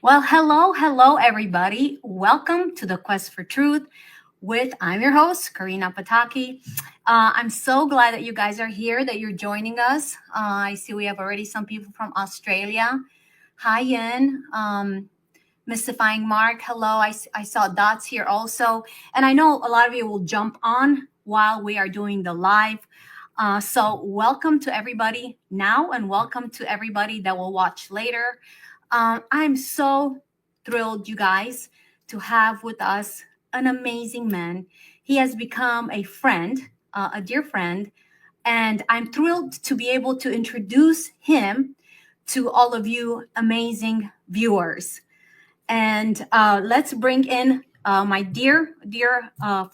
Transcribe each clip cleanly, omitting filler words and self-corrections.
Well, hello, everybody. Welcome to the Quest for Truth I'm your host, Karina Pataki. I'm so glad that you guys are here, that you're joining us. I see we have already some people from Australia. Hi, Yen. Mystifying Mark, hello. I saw Dots here also. And I know a lot of you will jump on while we are doing the live. So welcome to everybody now, and welcome to everybody that will watch later. I'm so thrilled, you guys, to have with us an amazing man. He has become a friend, a dear friend, and I'm thrilled to be able to introduce him to all of you amazing viewers. And let's bring in my dear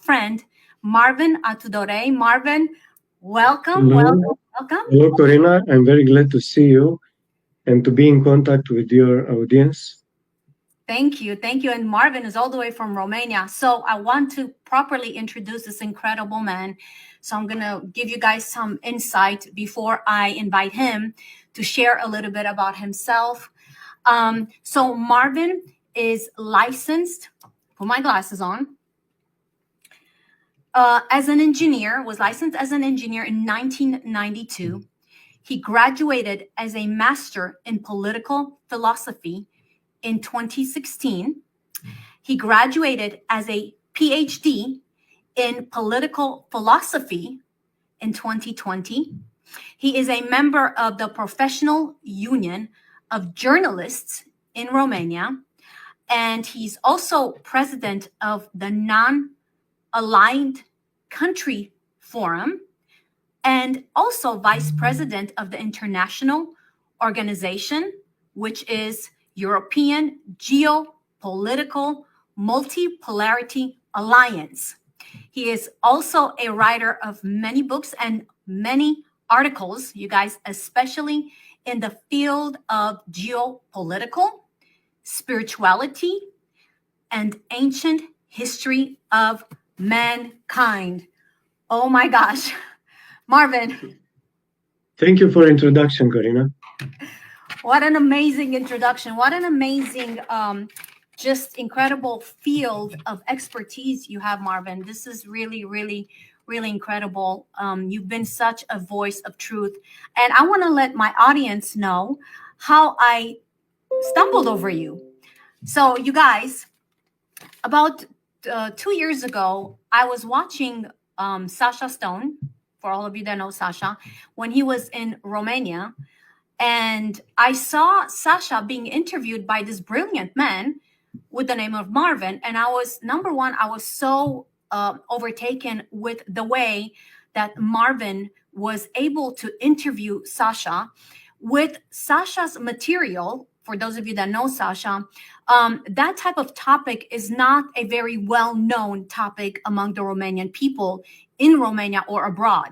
friend, Marvin Atudore. Marvin, welcome. Hello. Hello, Corina. I'm very glad to see you and to be in contact with your audience. Thank you. And Marvin is all the way from Romania. So I want to properly introduce this incredible man. So I'm going to give you guys some insight before I invite him to share a little bit about himself. So Marvin is licensed, put my glasses on, as an engineer, was licensed as an engineer in 1992. He graduated as a master in political philosophy in 2016. He graduated as a PhD in political philosophy in 2020. He is a member of the Professional Union of Journalists in Romania, and he's also president of the Non-Aligned Country Forum, and also vice president of the international organization, which is European Geopolitical Multipolarity Alliance. He is also a writer of many books and many articles, you guys, especially in the field of geopolitical, spirituality, and ancient history of mankind. Oh my gosh. Marvin. Thank you for introduction, Karina. What an amazing introduction. What an amazing, just incredible field of expertise you have, Marvin. This is really, really, really incredible. You've been such a voice of truth. And I want to let my audience know how I stumbled over you. So you guys, about 2 years ago, I was watching Sasha Stone, for all of you that know Sasha, when he was in Romania. And I saw Sasha being interviewed by this brilliant man with the name of Marvin. And I was, number one, I was so overtaken with the way that Marvin was able to interview Sasha with Sasha's material. For those of you that know Sasha, that type of topic is not a very well-known topic among the Romanian people in Romania or abroad.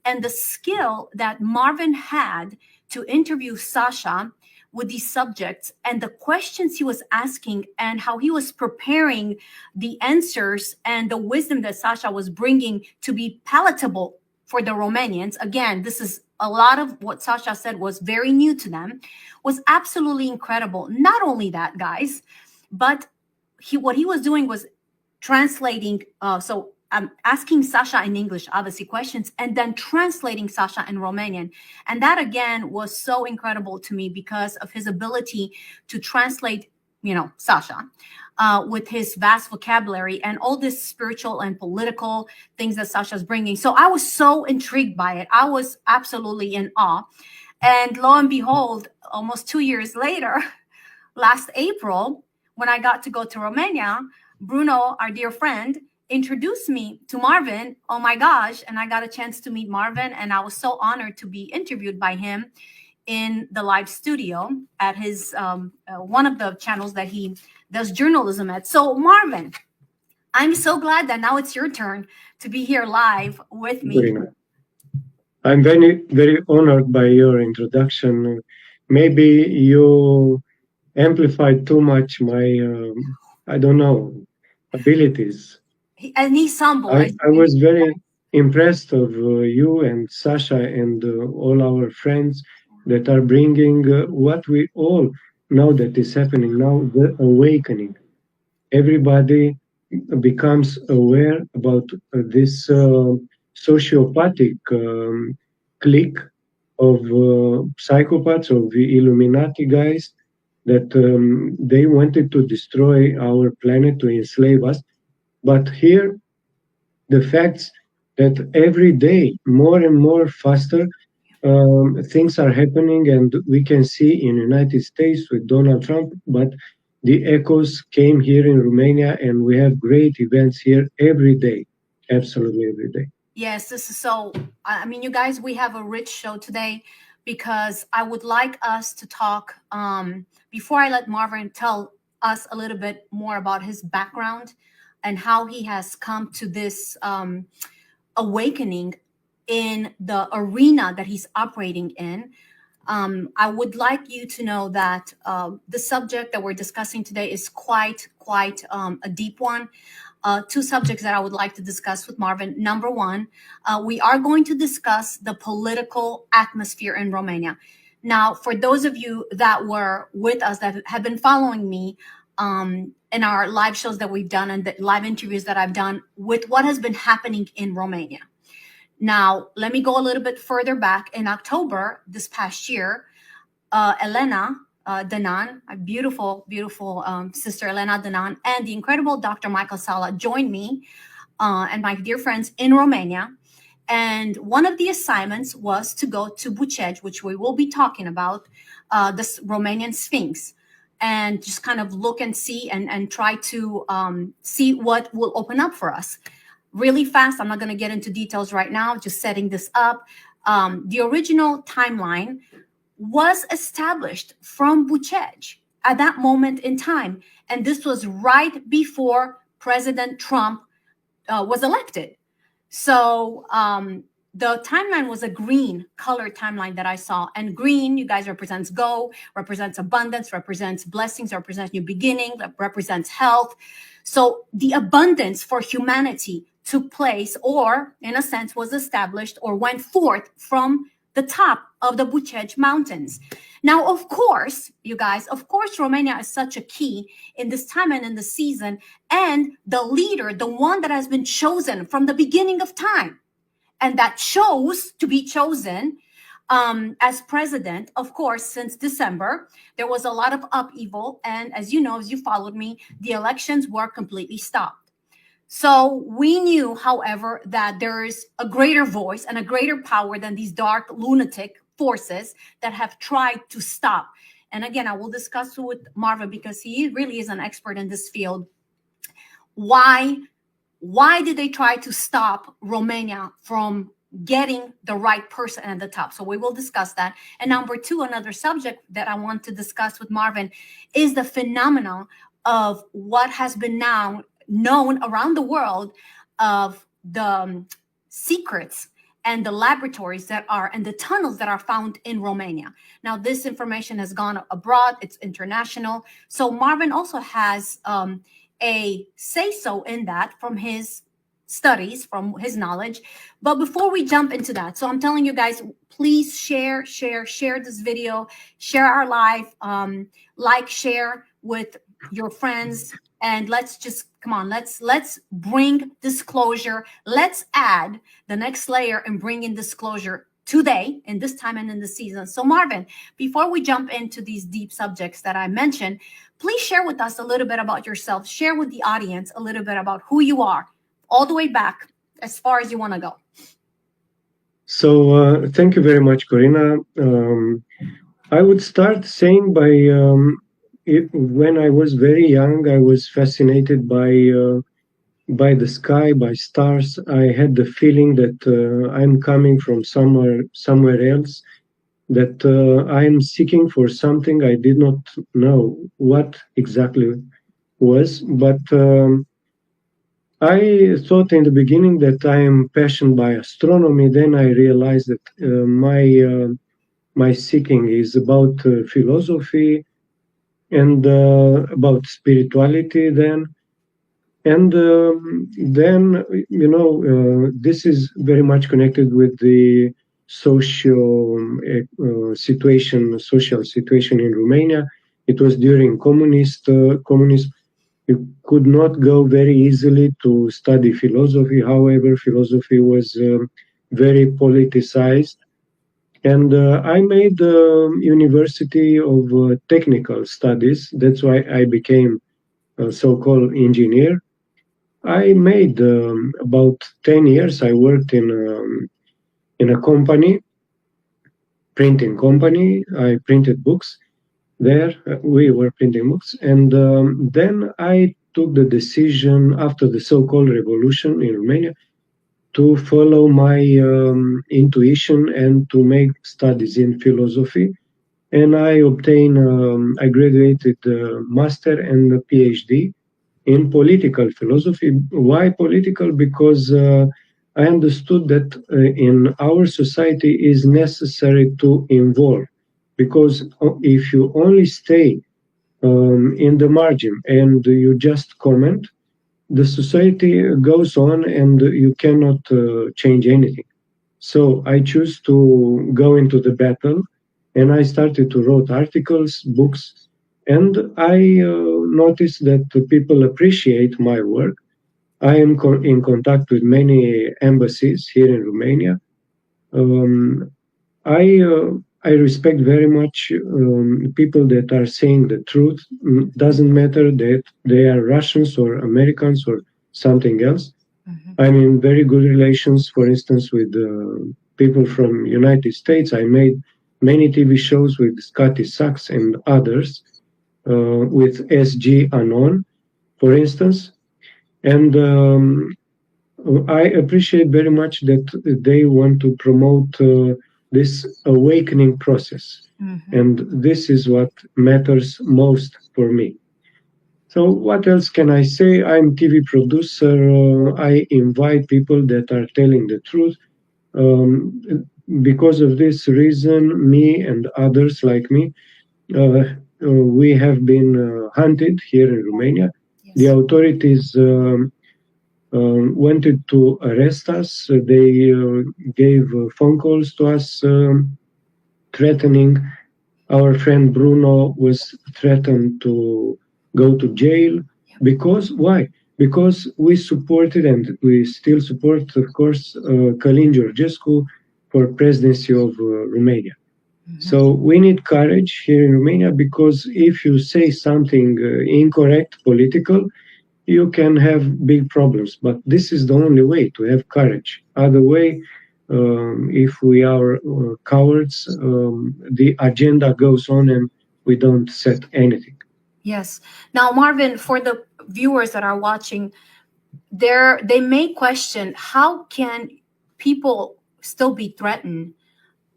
And the skill that Marvin had to interview Sasha with these subjects and the questions he was asking and how he was preparing the answers and the wisdom that Sasha was bringing to be palatable for the Romanians. Again, this is a lot of what Sasha said was very new to them, was absolutely incredible. Not only that, guys, but what he was doing was translating. So I'm asking Sasha in English, obviously, questions, and then translating Sasha in Romanian. And that, again, was so incredible to me because of his ability to translate, Sasha with his vast vocabulary and all this spiritual and political things that Sasha's bringing. So I was so intrigued by it. I was absolutely in awe. And lo and behold, almost 2 years later, last April, when I got to go to Romania, Bruno, our dear friend, introduced me to Marvin. Oh my gosh. And I got a chance to meet Marvin. And I was so honored to be interviewed by him in the live studio at his one of the channels that he does journalism at. So Marvin, I'm so glad that now it's your turn to be here live with me. I'm very, very honored by your introduction. Maybe you amplified too much my, abilities. And he's humble. I was very impressed of you and Sasha and all our friends that are bringing what we all now that is happening now, the awakening. Everybody becomes aware about this sociopathic clique of psychopaths, of the Illuminati guys, that they wanted to destroy our planet, to enslave us. But here, the facts that every day, more and more faster, things are happening, and we can see in the United States with Donald Trump, but the echoes came here in Romania, and we have great events here every day, absolutely every day. Yes, this is so, I mean, you guys, we have a rich show today because I would like us to talk, before I let Marvin tell us a little bit more about his background and how he has come to this awakening in the arena that he's operating in. I would like you to know that the subject that we're discussing today is quite a deep one. Two subjects that I would like to discuss with Marvin. Number one, we are going to discuss the political atmosphere in Romania. Now, for those of you that were with us, that have been following me in our live shows that we've done and the live interviews that I've done with what has been happening in Romania. Now, let me go a little bit further back. In October this past year, Elena Danan, a beautiful sister Elena Danan, and the incredible Dr. Michael Sala joined me and my dear friends in Romania. And one of the assignments was to go to Bucegi, which we will be talking about, this Romanian Sphinx, and just kind of look and see and try to see what will open up for us. Really fast, I'm not going to get into details right now, just setting this up. The original timeline was established from Bucegi at that moment in time. And this was right before President Trump was elected. So the timeline was a green colored timeline that I saw. And green, you guys, represents go, represents abundance, represents blessings, represents new beginning, represents health. So the abundance for humanity took place, or in a sense was established or went forth from the top of the Bucegi Mountains. Now, of course, you guys, of course, Romania is such a key in this time and in the season, and the leader, the one that has been chosen from the beginning of time, and that chose to be chosen as president, of course, since December, there was a lot of upheaval. And as you know, as you followed me, the elections were completely stopped. So we knew, however, that there is a greater voice and a greater power than these dark lunatic forces that have tried to stop. And again, I will discuss with Marvin because he really is an expert in this field. Why did they try to stop Romania from getting the right person at the top? So we will discuss that. And number two, another subject that I want to discuss with Marvin is the phenomenon of what has been now known around the world of the secrets and the laboratories that are and the tunnels that are found in Romania. Now, this information has gone abroad. It's international. So Marvin also has a say-so in that from his studies, from his knowledge. But before we jump into that, so I'm telling you guys, please share this video, share our live, like, share with your friends, and let's just come on, let's bring disclosure. Let's add the next layer and bring in disclosure today, in this time and in the season. So Marvin, before we jump into these deep subjects that I mentioned, please share with us a little bit about yourself. Share with the audience a little bit about who you are, all the way back as far as you want to go. So thank you very much, Corina. I would start saying by when I was very young, I was fascinated by the sky, by stars. I had the feeling that I'm coming from somewhere else, that I'm seeking for something I did not know what exactly was, but I thought in the beginning that I am passionate by astronomy. Then I realized that my seeking is about philosophy and about spirituality then. And then, this is very much connected with the social situation in Romania. It was during communism. You could not go very easily to study philosophy. However, philosophy was very politicized. And I made the University of Technical Studies. That's why I became a so-called engineer. I made about 10 years. I worked in a company, printing company. I printed books there. We were printing books. And then I took the decision after the so-called revolution in Romania to follow my intuition and to make studies in philosophy. And I graduated master and a PhD in political philosophy. Why political? Because I understood that in our society is necessary to involve. Because if you only stay in the margin and you just comment, the society goes on and you cannot change anything. So I choose to go into the battle, and I started to write articles, books, and I noticed that people appreciate my work. I am in contact with many embassies here in Romania. I respect very much people that are saying the truth. Doesn't matter that they are Russians or Americans or something else. Mm-hmm. I'm in very good relations, for instance, with people from United States. I made many TV shows with Scotty Sachs and others, with SG Anon, for instance. And I appreciate very much that they want to promote this awakening process. Mm-hmm. And this is what matters most for me. So what else can I say? I'm TV producer. I invite people that are telling the truth. Because of this reason, me and others like me, we have been hunted here in Romania. Yes. The authorities wanted to arrest us. They gave phone calls to us, threatening. Our friend Bruno was threatened to go to jail. Because why? Because we supported, and we still support, of course, Ken Jesco for presidency of Romania. Mm-hmm. So we need courage here in Romania, because if you say something incorrect, political, you can have big problems. But this is the only way to have courage. Other way, if we are cowards, the agenda goes on and we don't set anything. Yes. Now, Marvin, for the viewers that are watching, they may question, how can people still be threatened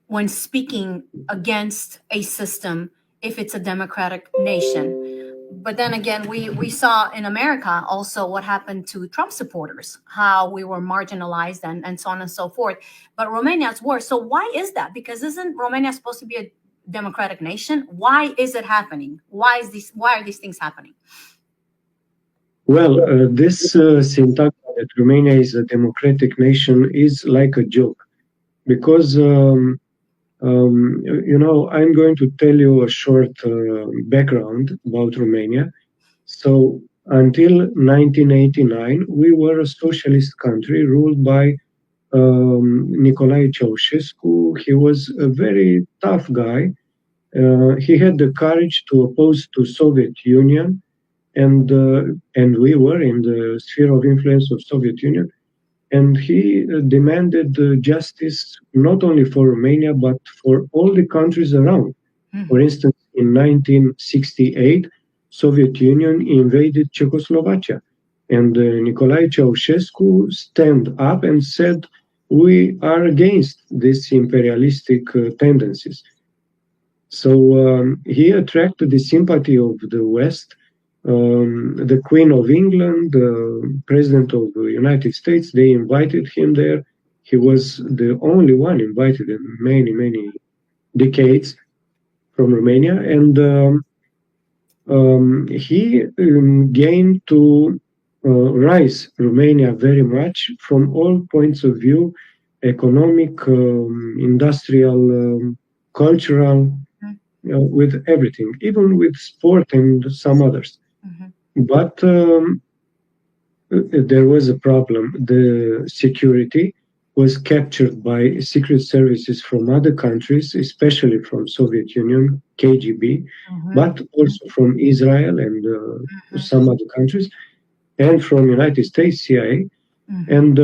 when speaking against a system if it's a democratic nation? But then again, we saw in America also what happened to Trump supporters, how we were marginalized and so on and so forth. But Romania's worse. So why is that? Because isn't Romania supposed to be a democratic nation? Why is it happening? Why are these things happening? Well, this syntagma that Romania is a democratic nation is like a joke, because I'm going to tell you a short background about Romania. So until 1989, we were a socialist country ruled by Nicolae Ceausescu. He was a very tough guy. He had the courage to oppose to Soviet Union, and we were in the sphere of influence of Soviet Union. And he demanded justice not only for Romania, but for all the countries around. Mm-hmm. For instance, in 1968, Soviet Union invaded Czechoslovakia. And Nicolae Ceausescu stand up and said, we are against these imperialistic tendencies. So he attracted the sympathy of the West. The Queen of England, the President of the United States, they invited him there. He was the only one invited in many, many decades from Romania. And he gained to rise Romania very much from all points of view, economic, industrial, cultural. with everything, even with sport and some others. But there was a problem. The security was captured by secret services from other countries, especially from Soviet Union, KGB, but also from Israel and some other countries, and from United States CIA. And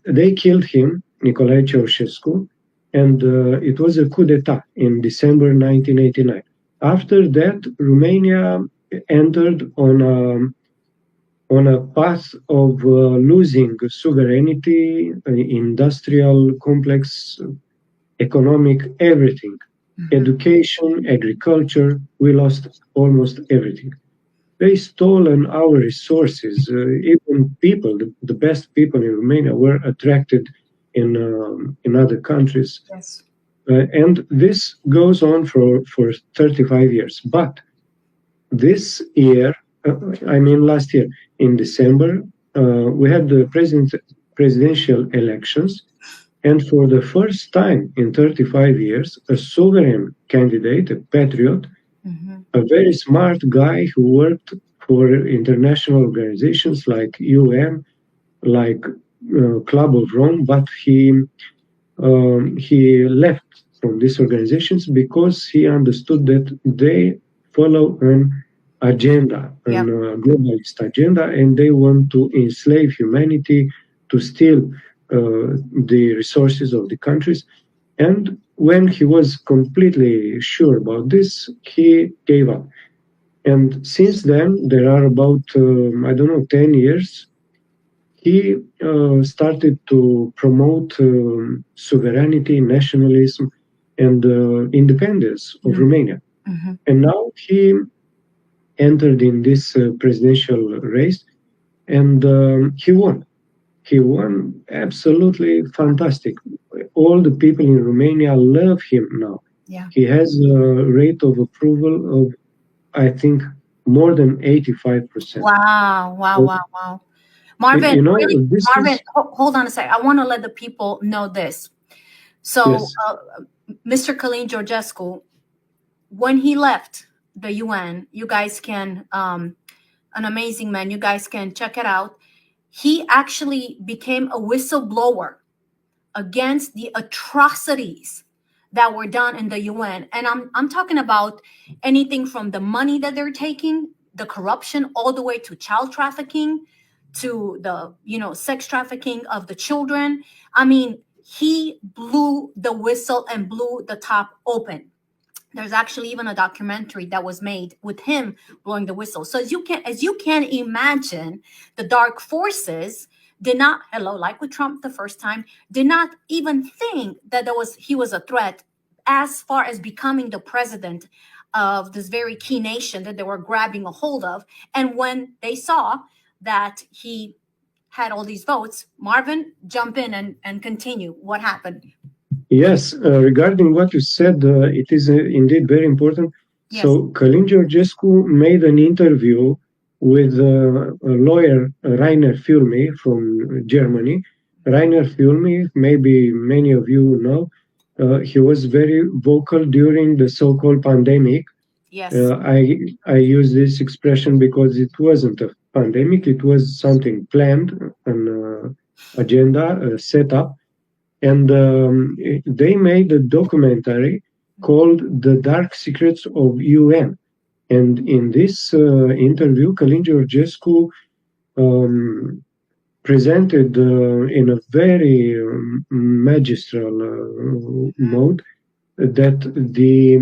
they killed him, Nicolae Ceausescu, and it was a coup d'etat in December 1989. After that, Romania entered on a path of losing sovereignty, industrial complex, economic, everything. Education, agriculture, we lost almost everything. They stolen our resources. Even people, the best people in Romania, were attracted in other countries. Yes. And this goes on for 35 years. But this year, last year, in December, we had the presidential elections. And for the first time in 35 years, a sovereign candidate, a patriot, a very smart guy who worked for international organizations like UN, like Club of Rome, but he left from these organizations because he understood that they follow an agenda, a globalist agenda, and they want to enslave humanity, to steal the resources of the countries. And when he was completely sure about this, he gave up. And since then, there are about, 10 years, he started to promote sovereignty, nationalism, and independence of Romania. And now he entered in this presidential race, and he won. He won absolutely fantastic. All the people in Romania love him now. Yeah. He has a rate of approval of, I think, more than 85%. Wow. Marvin, Marvin, hold on a second. I want to let the people know this. So, yes. Mr. Ken Jesco, when he left the UN, you guys can, an amazing man, you guys can check it out. He actually became a whistleblower against the atrocities that were done in the UN. And I'm talking about anything from the money that they're taking, the corruption, all the way to child trafficking, to the, sex trafficking of the children. I mean, he blew the whistle and blew the top open. There's actually even a documentary that was made with him blowing the whistle. So as you can imagine, the dark forces did not, like with Trump the first time, did not even think that he was a threat as far as becoming the president of this very key nation that they were grabbing a hold of. And when they saw that he had all these votes, Marvin, jump in and continue. What happened? Yes, regarding what you said, it is indeed very important. Yes. So Ken Jesco made an interview with a lawyer, Rainer Fülmi from Germany. Rainer Fülmi, maybe many of you know, he was very vocal during the so-called pandemic. Yes. I use this expression because it wasn't a pandemic, it was something planned, an agenda set up. And they made a documentary called The Dark Secrets of UN. And in this interview, Ken Jesco presented in a very magistral mode that the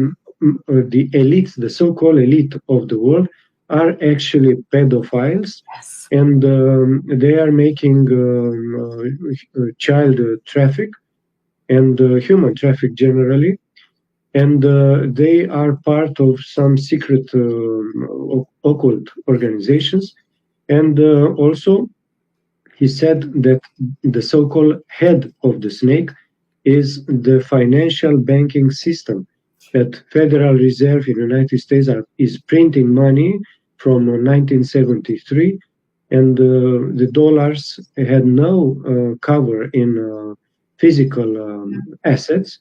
elite, the so-called elite of the world, are actually pedophiles. Yes. And they are making child traffic and human traffic generally. And they are part of some secret occult organizations. And also, he said that the so-called head of the snake is the financial banking system. That Federal Reserve in the United States is printing money from 1973, and the dollars had no cover in physical assets,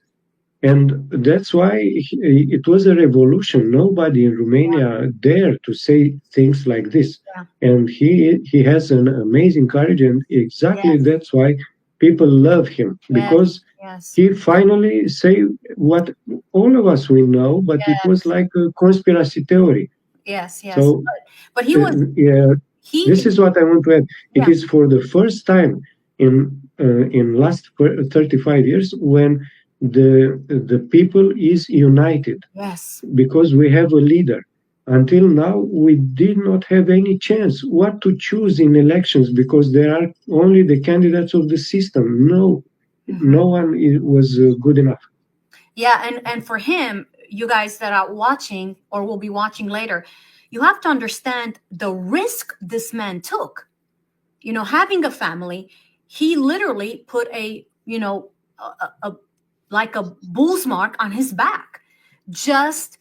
And that's why it was a revolution. Nobody in Romania dared to say things like this. And he has an amazing courage, and exactly that's why people love him, because he finally say what all of us we know, but it was like a conspiracy theory. Yes. So, but he was. This is what I want to add. It is for the first time in last 35 years when the people is united. Yes. Because we have a leader. Until now, we did not have any chance what to choose in elections because there are only the candidates of the system. No one was good enough. Yeah, and for him, you guys that are watching or will be watching later, you have to understand the risk this man took. You know, having a family, he literally put a like a bull's mark on his back. Just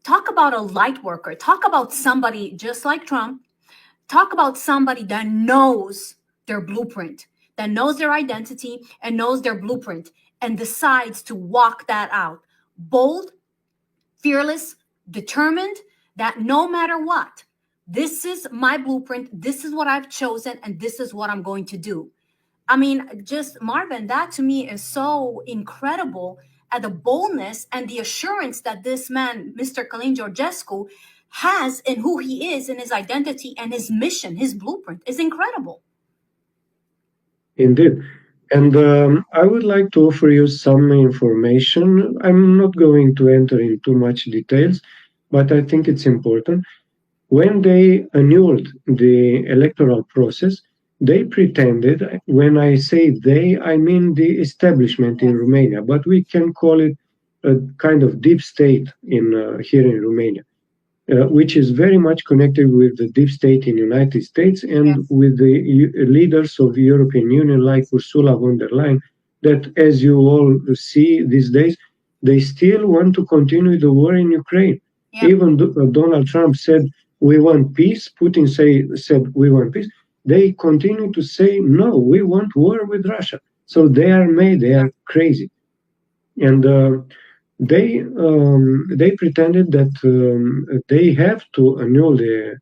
talk about a light worker. Talk about somebody just like Trump. Talk about somebody that knows their blueprint, that knows their identity and knows their blueprint and decides to walk that out. Bold, fearless, determined, that no matter what, this is my blueprint, this is what I've chosen, and this is what I'm going to do. I mean, just Marvin, that to me is so incredible at the boldness and the assurance that this man, Mr. Ken Jesco, has in who he is, in his identity and his mission, his blueprint is incredible. Indeed. And I would like to offer you some information. I'm not going to enter in too much details, but I think it's important. When they annulled the electoral process, they pretended, when I say they, I mean the establishment in Romania, but we can call it a kind of deep state here in Romania, which is very much connected with the deep state in the United States and with the leaders of the European Union, like Ursula von der Leyen, that, as you all see these days, they still want to continue the war in Ukraine. Even Donald Trump said, we want peace. Putin said, we want peace. They continue to say, no, we want war with Russia. So they are crazy. And they pretended that they have to annul the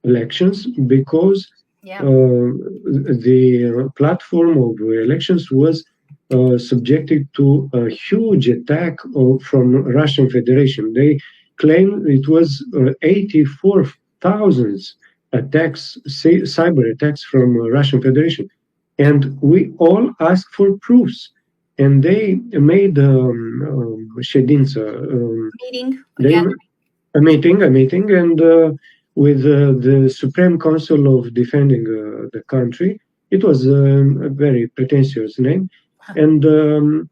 elections because the platform of elections was subjected to a huge attack from Russian Federation. They claimed it was 84,000 attacks, cyber attacks from Russian Federation. And we all asked for proofs. And they made a meeting, and with the Supreme Council of Defending the Country. It was a very pretentious name. And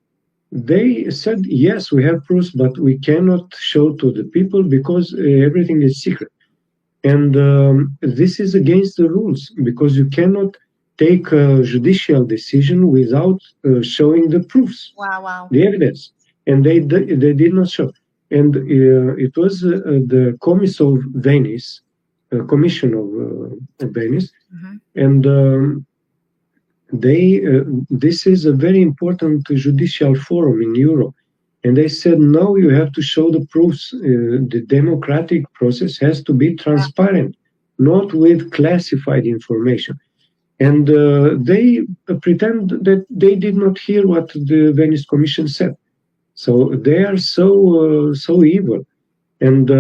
they said, yes, we have proofs, but we cannot show to the people because everything is secret. And this is against the rules, because you cannot take a judicial decision without showing the proofs, the evidence. And they did not show. And it was the Commission of Venice, and this is a very important judicial forum in Europe. And they said, no, you have to show the proofs. The democratic process has to be transparent, not with classified information. And they pretend that they did not hear what the Venice Commission said. So they are so evil. And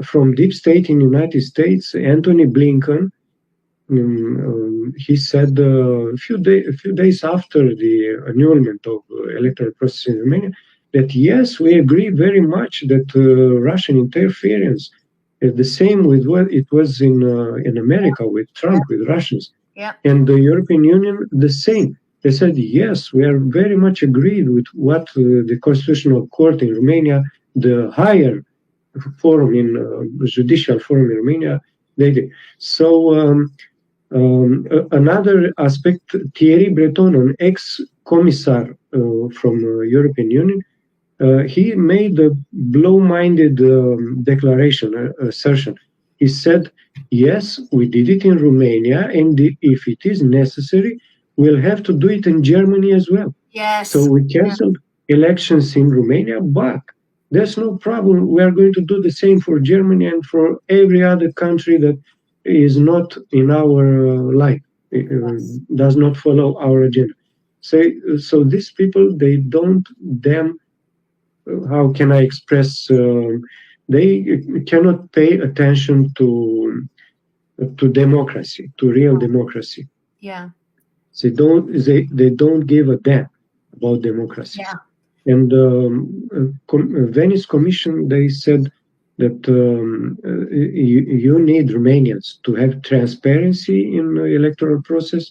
from deep state in the United States, Anthony Blinken, he said a few days after the annulment of electoral process in Romania, that yes, we agree very much that Russian interference is the same with what it was in America with Trump, with Russians. And the European Union, the same. They said, yes, we are very much agreed with what the Constitutional Court in Romania, the higher forum judicial forum in Romania, they did. So another aspect, Thierry Breton, an ex-commissar from European Union, he made a blow-minded declaration, assertion. He said, yes, we did it in Romania, and if it is necessary, we'll have to do it in Germany as well. Yes. So we canceled, elections in Romania, but there's no problem. We are going to do the same for Germany and for every other country that is not in our line, does not follow our agenda. So these people, they don't how can I express, they cannot pay attention to democracy, to real democracy. Yeah. They don't give a damn about democracy. Yeah. And Venice Commission, they said that you need Romanians to have transparency in the electoral process,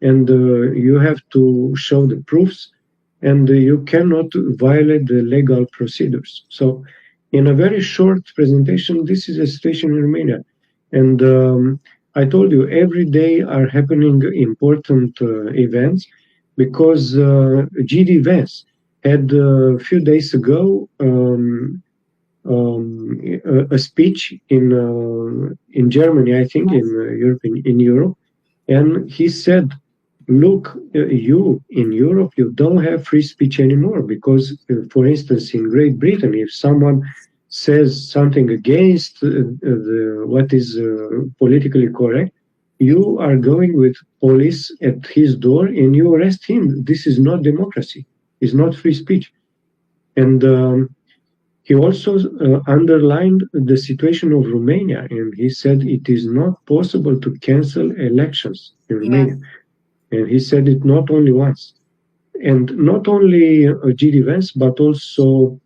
and you have to show the proofs, and you cannot violate the legal procedures. So in a very short presentation, this is a situation in Romania. And I told you, every day are happening important events, because GD Vance had a few days ago a speech in Germany, I think, in Europe, and he said, look, you in Europe, you don't have free speech anymore, because, for instance, in Great Britain, if someone says something against what is politically correct, you are going with police at his door and you arrest him. This is not democracy. It's not free speech. And he also underlined the situation of Romania, and he said it is not possible to cancel elections in Romania. And he said it not only once. And not only G.D. Vance, but also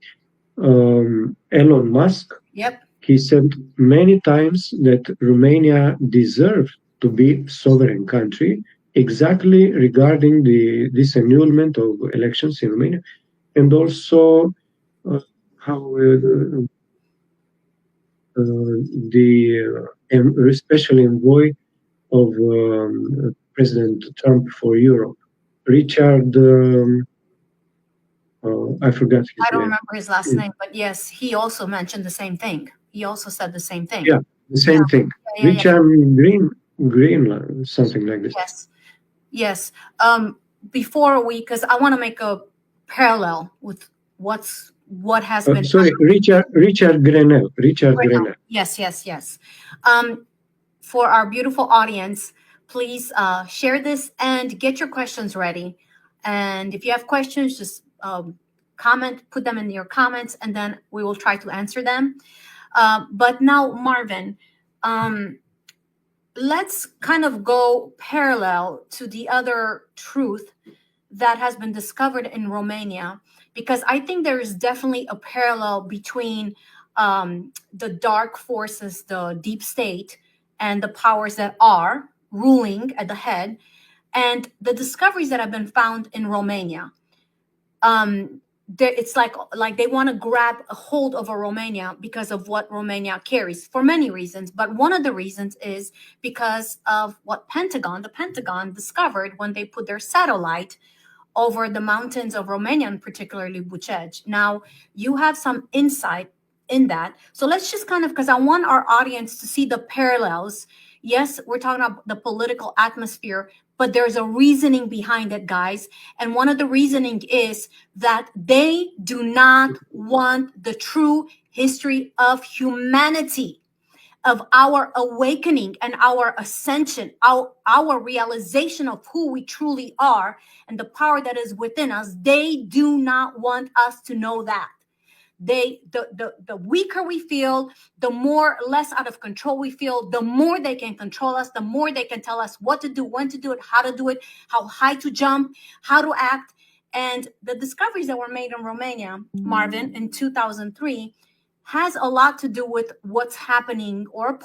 Elon Musk. Yep. He said many times that Romania deserved to be sovereign country, exactly regarding this annulment of elections in Romania, and also how the special envoy of President Trump for Europe, Richard, I forgot his name. I don't remember his last name, but yes, he also mentioned the same thing. He also said the same thing. Yeah, the same thing. Richard Green, something like this. Yes, yes. Before because I want to make a parallel with what has been. Sorry, Richard Grenell. Richard Grenell. Yes. For our beautiful audience, please share this and get your questions ready. And if you have questions, just comment, put them in your comments, and then we will try to answer them. But now, Marvin, let's kind of go parallel to the other truth that has been discovered in Romania, because I think there is definitely a parallel between the dark forces, the deep state, and the powers that are ruling at the head, and the discoveries that have been found in Romania. It's like they want to grab a hold of Romania because of what Romania carries, for many reasons. But one of the reasons is because of what the Pentagon discovered when they put their satellite over the mountains of Romania, and particularly Bucegi. Now, you have some insight in that. So let's just kind of, because I want our audience to see the parallels. Yes, we're talking about the political atmosphere, but there's a reasoning behind it, guys. And one of the reasoning is that they do not want the true history of humanity, of our awakening and our ascension, our realization of who we truly are and the power that is within us. They do not want us to know that. The weaker we feel, the more less out of control we feel, the more they can control us, the more they can tell us what to do, when to do it, how to do it, how high to jump, how to act. And the discoveries that were made in Romania, Marvin, in 2003, has a lot to do with what's happening, or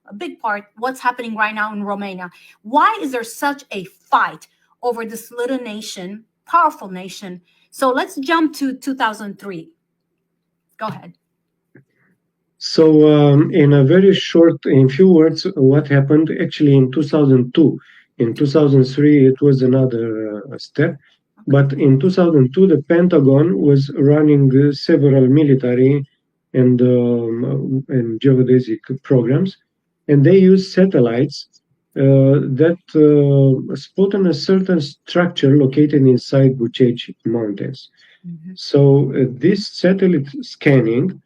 a big part, what's happening right now in Romania. Why is there such a fight over this little nation, powerful nation? So let's jump to 2003. Go ahead. So in few words, what happened actually in 2002. In 2003, it was another step. But in 2002, the Pentagon was running several military and geodesic programs, and they used satellites that spot on a certain structure located inside Bucegi Mountains. So this satellite scanning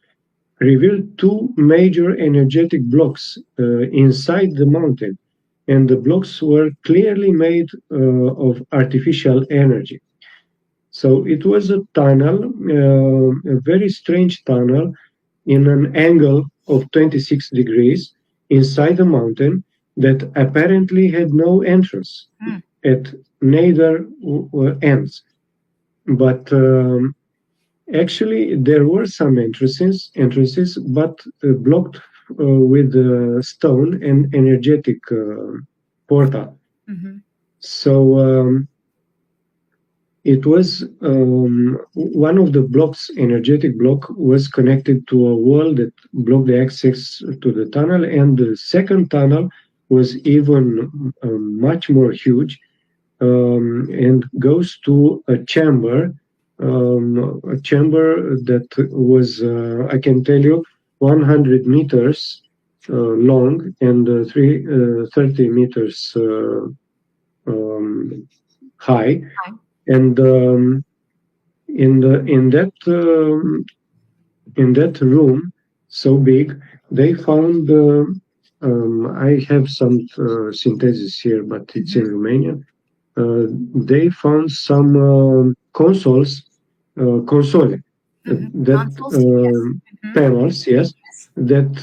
revealed two major energetic blocks inside the mountain, and the blocks were clearly made of artificial energy. So it was a tunnel, a very strange tunnel in an angle of 26 degrees inside the mountain that apparently had no entrance at neither ends. But actually, there were some entrances, but blocked with stone and energetic portal. So it was one of the blocks, energetic block, was connected to a wall that blocked the access to the tunnel, and the second tunnel was even much more huge and goes to a chamber that was, I can tell you, 100 meters long and 30 meters high. And in that room so big, they found. I have some synthesis here, but it's in Romanian. They found some console, that panels, yes, that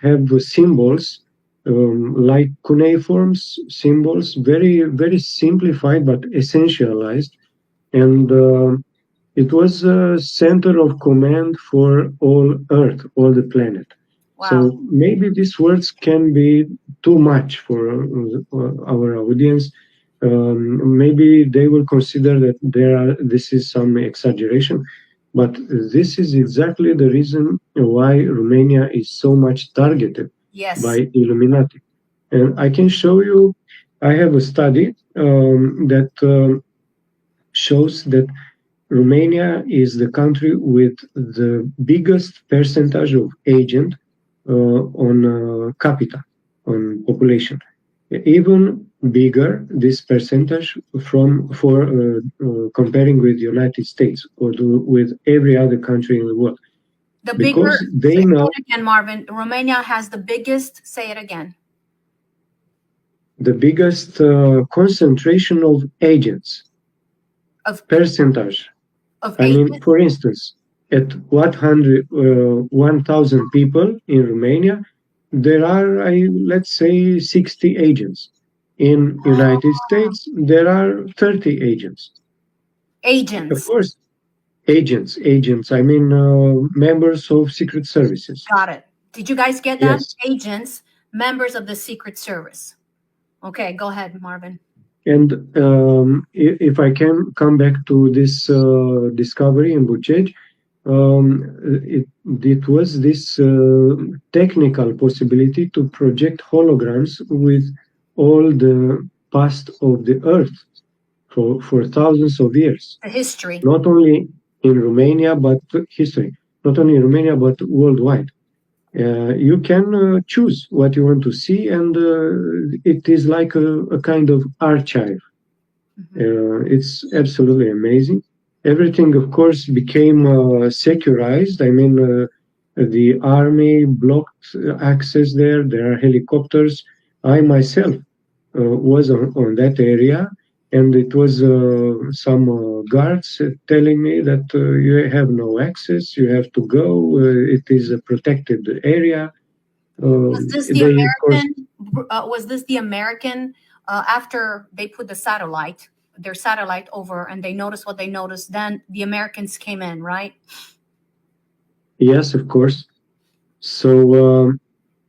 have symbols like cuneiform symbols, very, very simplified but essentialized, and it was a center of command for all Earth, all the planet. Wow. So maybe these words can be too much for our audience. Maybe they will consider that this is some exaggeration, but this is exactly the reason why Romania is so much targeted by Illuminati. And I can show you, I have a study that shows that Romania is the country with the biggest percentage of agent on capita, on population. Even bigger, this percentage for comparing with the United States or with every other country in the world. The bigger, say it again, Marvin. Romania has the biggest, say it again. The biggest concentration of agents. Of percentage. Of I agents? mean, for instance, at 1,000 people in Romania, there are, let's say, 60 agents. In United States, there are 30 agents. Agents. Of course, agents. I mean, members of secret services. Got it. Did you guys get that? Yes. Agents, members of the Secret Service. Okay, go ahead, Marvin. And if I can come back to this discovery in Bucegi, it was this technical possibility to project holograms with all the past of the Earth for thousands of years. The history. Not only in Romania, but history. Not only in Romania, but worldwide. You can choose what you want to see, and it is like a kind of archive. It's absolutely amazing. Everything, of course, became securized. I mean, the army blocked access there. There are helicopters. I myself was on that area, and it was some guards telling me that you have no access, you have to go, it is a protected area. Was this the American? Was this the American? After they put their satellite over, and they noticed what they noticed, then the Americans came in, right? Yes, of course. So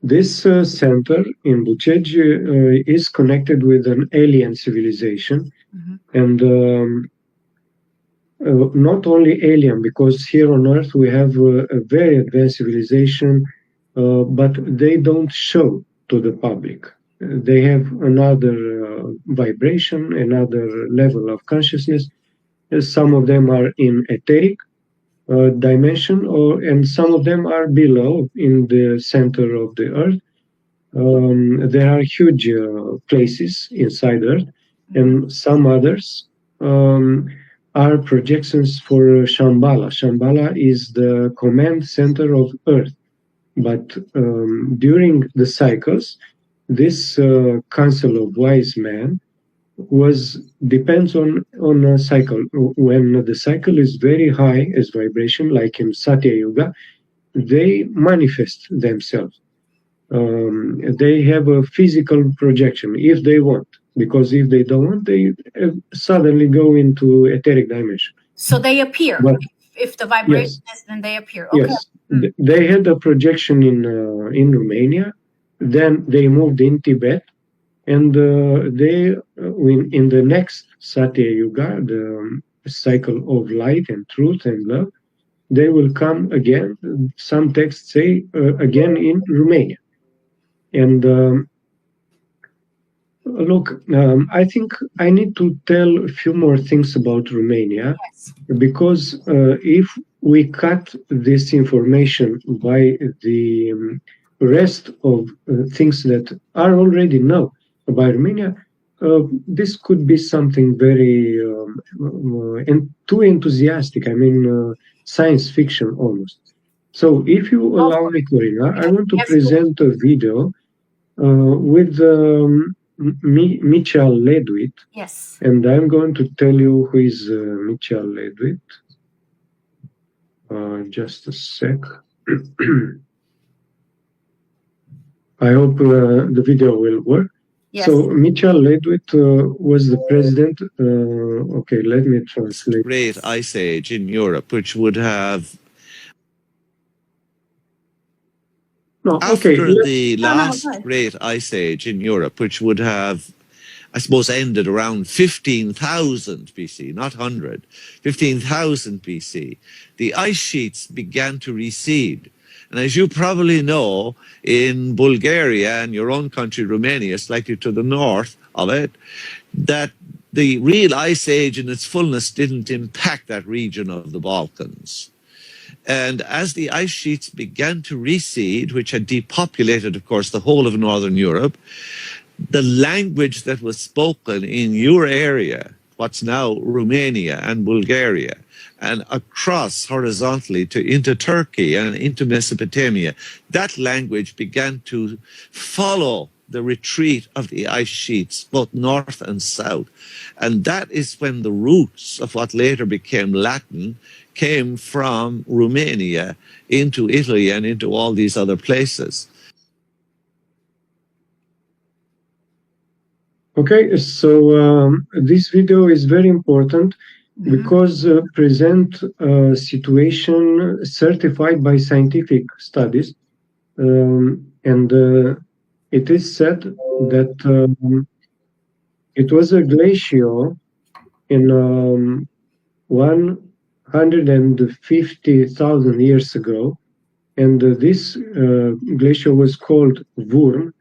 this center in Bucegi is connected with an alien civilization, and not only alien, because here on Earth we have a very advanced civilization, but they don't show to the public. They have another vibration, another level of consciousness. Some of them are in etheric dimension, and some of them are below, in the center of the Earth. There are huge places inside Earth, and some others are projections for Shambhala. Shambhala is the command center of Earth. But during the cycles, this council of wise men depends on a cycle. When the cycle is very high as vibration, like in Satya Yuga, they manifest themselves. They have a physical projection if they want, because if they don't want, they suddenly go into etheric dimension. So they appear. But, if the vibration is, then they appear. Okay. Yes, they had a projection in Romania. Then they moved in Tibet, and they in the next Satya Yuga, the cycle of light and truth and love, they will come again. Some texts say again in Romania. And look, I think I need to tell a few more things about Romania, Yes. because if we cut this information by the rest of things that are already known about Romania, this could be something very too enthusiastic. I mean, science fiction almost. So if you allow me, Corina, I want to present a video with Michal Ledwit. Yes. And I'm going to tell you who is Michal Ledwit. Just a sec. I hope the video will work. Yes. So Michal Ledwit was the president. Okay, let me translate. Great ice age in Europe, which would have after the last great ice age in Europe, which would have, I suppose, ended around 15,000 BC, not 100, 15,000 BC, the ice sheets began to recede. And as you probably know, in Bulgaria and your own country, Romania, slightly to the north of it, that the real ice age in its fullness didn't impact that region of the Balkans. And as the ice sheets began to recede, which had depopulated, of course, the whole of Northern Europe, the language that was spoken in your area, what's now Romania and Bulgaria, and across horizontally into Turkey and into Mesopotamia, that language began to follow the retreat of the ice sheets, both north and south. And that is when the roots of what later became Latin came from Romania into Italy and into all these other places. Okay, so this video is very important because present a situation certified by scientific studies, and it is said that it was a glacier in 150,000 years ago, and this glacier was called Wurm,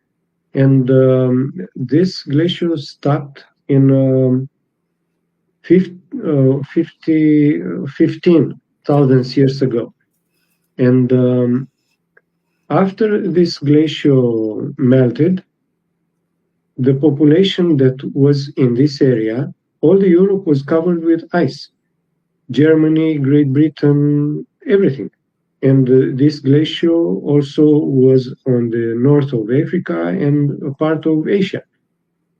and this glacier stopped in 15,000 years ago. And after this glacier melted, the population that was in this area, all the Europe was covered with ice. Germany, Great Britain, everything. And this glacier also was on the north of Africa and a part of Asia.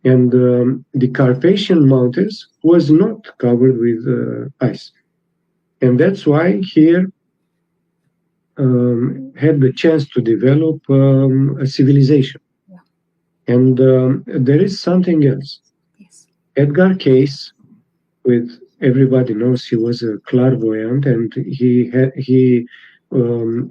And the Carpathian Mountains was not covered with ice. And that's why here had the chance to develop a civilization. Yeah. And there is something else. Yes. Edgar Cayce, with everybody knows he was a clairvoyant, and he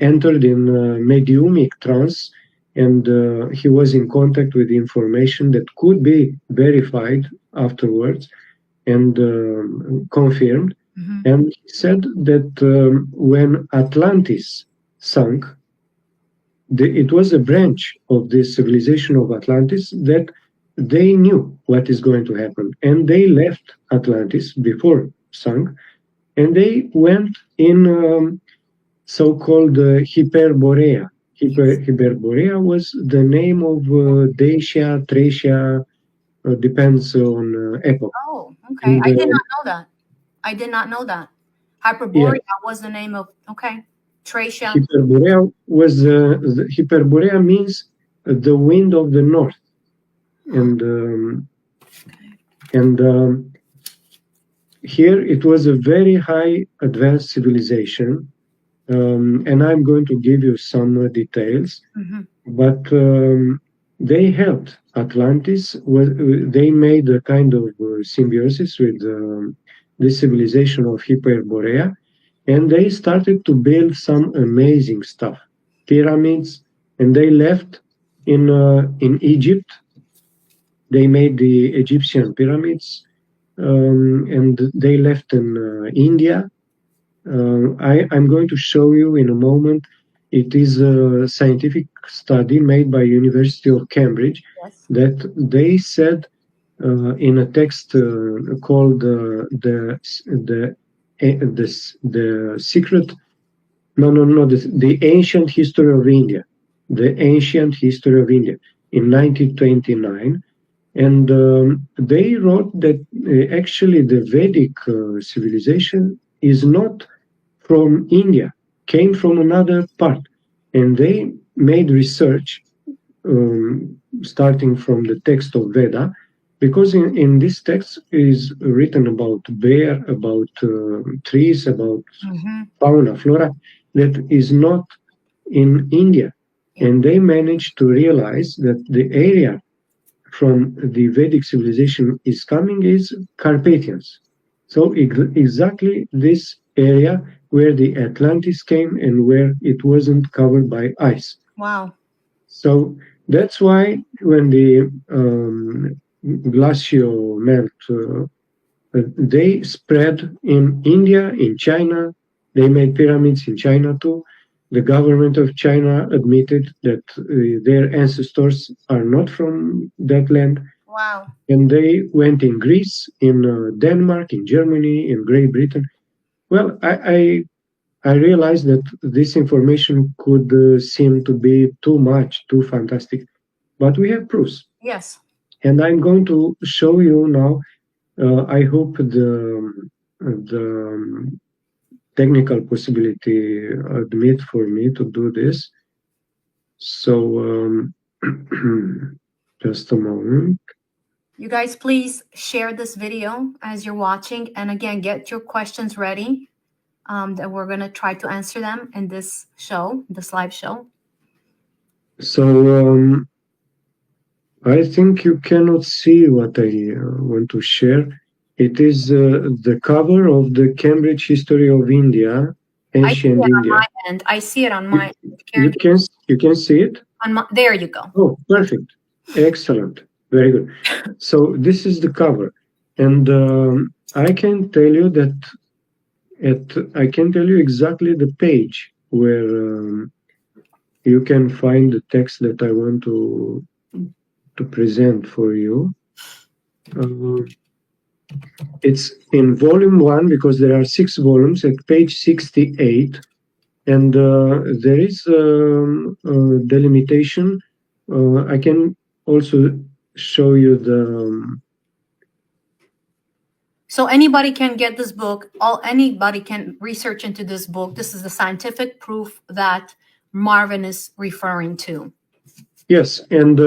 entered in mediumic trance, and he was in contact with information that could be verified afterwards and confirmed. And he said that when Atlantis sunk, it was a branch of the civilization of Atlantis that they knew what is going to happen, and they left Atlantis before sunk, and they went in so-called Hyperborea. Hyperborea was the name of Dacia, Thracia, depends on epoch. Oh, okay. And, I did not know that. I did not know that. Hyperborea was the name of, okay. Tracia. Hyperborea was, Hyperborea means the wind of the north. And here it was a very high advanced civilization. And I'm going to give you some details. But they helped Atlantis. They made a kind of symbiosis with the civilization of Hyperborea, and they started to build some amazing stuff, pyramids, and they left in Egypt. They made the Egyptian pyramids, and they left in India. I'm going to show you in a moment. It is a scientific study made by University of Cambridge that they said in a text called the ancient history of India, the ancient history of India in 1929, and they wrote that actually the Vedic civilization is not from India, came from another part, and they made research starting from the text of Veda, because in this text is written about bear, about trees, about fauna, flora, that is not in India. And they managed to realize that the area from the Vedic civilization is coming is Carpathians. So exactly this area where the Atlantis came and where it wasn't covered by ice. Wow. So that's why when the glacial melt, they spread in India, in China. They made pyramids in China too. The government of China admitted that their ancestors are not from that land. Wow. And they went in Greece, in Denmark, in Germany, in Great Britain. Well, I realized that this information could seem to be too much, too fantastic, but we have proofs. Yes. And I'm going to show you now. I hope the technical possibility admit for me to do this. So just a moment. You guys, please share this video as you're watching, and again, get your questions ready. That we're going to try to answer them in this show, this live show. So I think you cannot see what I want to share. It is the cover of the Cambridge History of India, ancient India. On my end. I see it on my end. You can see it? There you go. Oh, perfect. Excellent. Very good. So this is the cover. And I can tell you that I can tell you exactly the page where you can find the text that I want to present for you. It's in volume 1 because there are 6 volumes at page 68, and there is a delimitation. I can also show you the. So anybody can get this book. Anybody can research into this book. This is the scientific proof that Marvin is referring to. Yes, and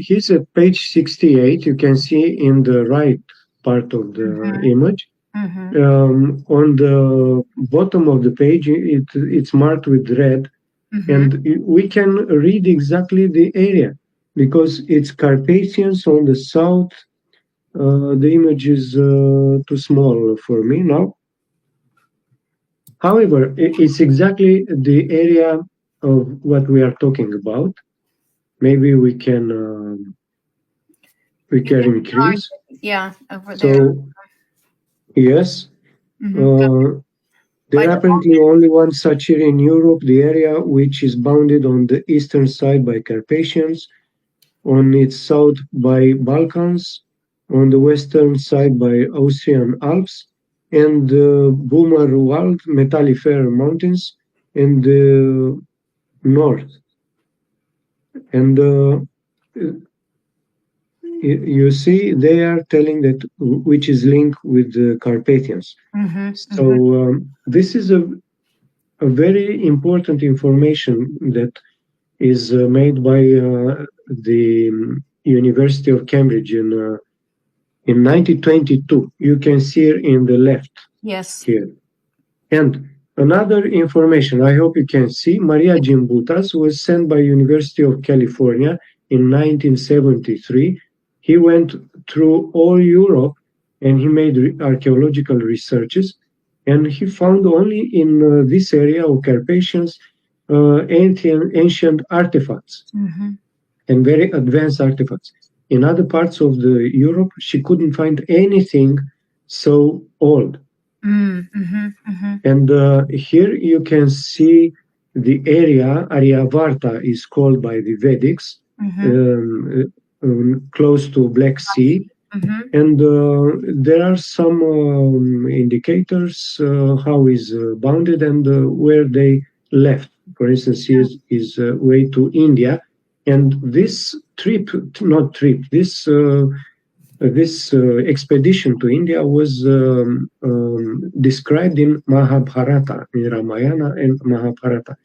he's at page 68. You can see in the right part of the image. On the bottom of the page, it's marked with red, and we can read exactly the area because it's Carpathians on the south. The image is too small for me now. However, it's exactly the area of what we are talking about. Maybe we can increase. Yeah, over there. So, yes. There are apparently only one such area in Europe, the area which is bounded on the eastern side by Carpathians, on its south by Balkans, on the western side by Austrian Alps, and the Böhmerwald Metallifer Mountains in the north. And you see, they are telling that which is linked with the Carpathians. So this is a very important information that is made by the University of Cambridge in 1922. You can see it in the left. Yes. Here. And another information, I hope you can see, Maria Gimbutas was sent by University of California in 1973. He went through all Europe and he made archaeological researches, and he found only in this area of Carpathians ancient artifacts and very advanced artifacts. In other parts of the Europe, she couldn't find anything so old. And here you can see the area, Aryavarta is called by the Vedics, close to Black Sea. And there are some indicators how is bounded and where they left. For instance, here is way to India. And this this expedition to India was described in Mahabharata, in Ramayana and Mahabharata.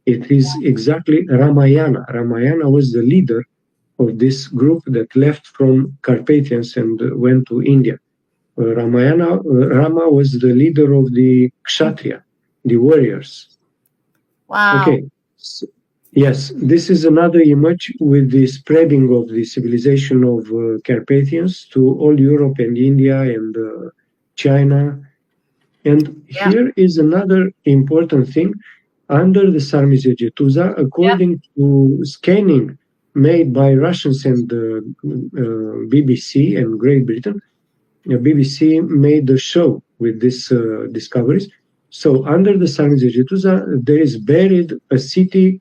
It is exactly Ramayana. Ramayana was the leader of this group that left from Carpathians and went to India. Rama was the leader of the Kshatriya, the warriors. Wow. Okay. So, yes, this is another image with the spreading of the civilization of Carpathians to all Europe and India and China. And here is another important thing. Under the Sarmizegetusa, according to scanning made by Russians and BBC and Great Britain, BBC made a show with these discoveries. So under the Sarmizegetusa, there is buried a city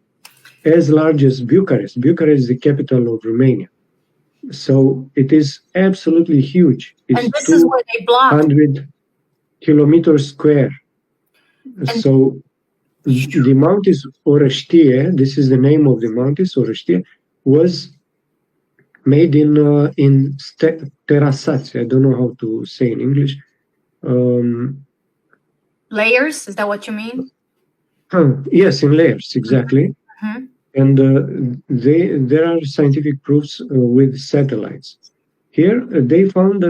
as large as Bucharest. Bucharest is the capital of Romania. So it is absolutely huge. It's and this is where they blocked. 200 kilometers square. And so the Mountains Orăștie, this is the name of the mountains, Orăștie, was made in terrasați. I don't know how to say in English. Layers, is that what you mean? Yes, in layers, exactly. And there are scientific proofs with satellites. Here they found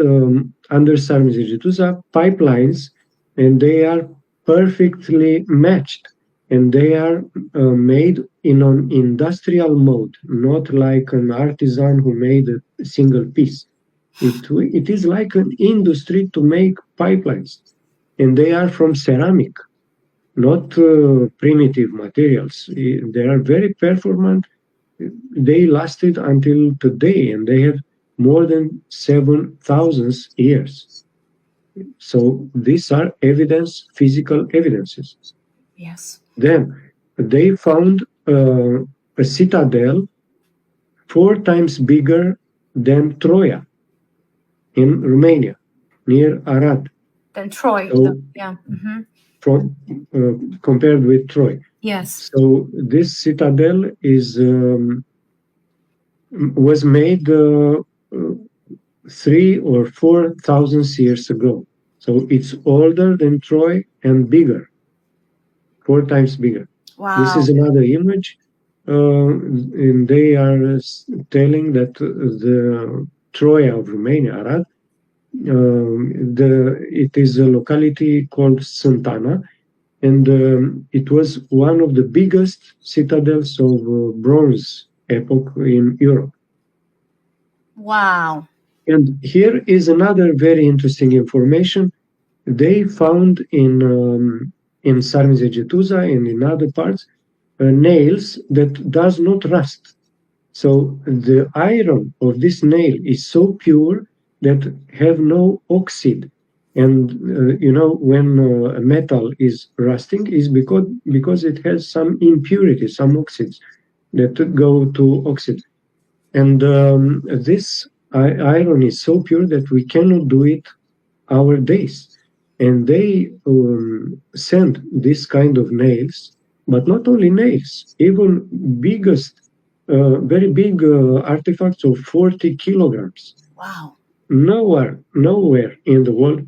under Sarmizegetusa pipelines, and they are perfectly matched, and they are made in an industrial mode, not like an artisan who made a single piece. It is like an industry to make pipelines, and they are from ceramic, not primitive materials. They are very performant. They lasted until today, and they have more than 7,000 years. So these are physical evidences. Yes. Then they found a citadel 4 times bigger than Troia in Romania, near Arad. Than Troy, so, from compared with Troy. Yes. So this citadel was made 3,000 or 4,000 years ago. So it's older than Troy and bigger, 4 times bigger. Wow. This is another image, and they are telling that the Troia of Romania, Arad, it is a locality called Santana, and it was one of the biggest citadels of Bronze epoch in Europe. Wow. And here is another very interesting information. They found in Sarmizegetusa and in other parts nails that does not rust. So the iron of this nail is so pure that have no oxide. And when a metal is rusting is because it has some impurities, some oxides that go to oxide. And this iron is so pure that we cannot do it our days. And they sent this kind of nails, but not only nails, even biggest very big artifacts of 40 kilograms. Wow. Nowhere in the world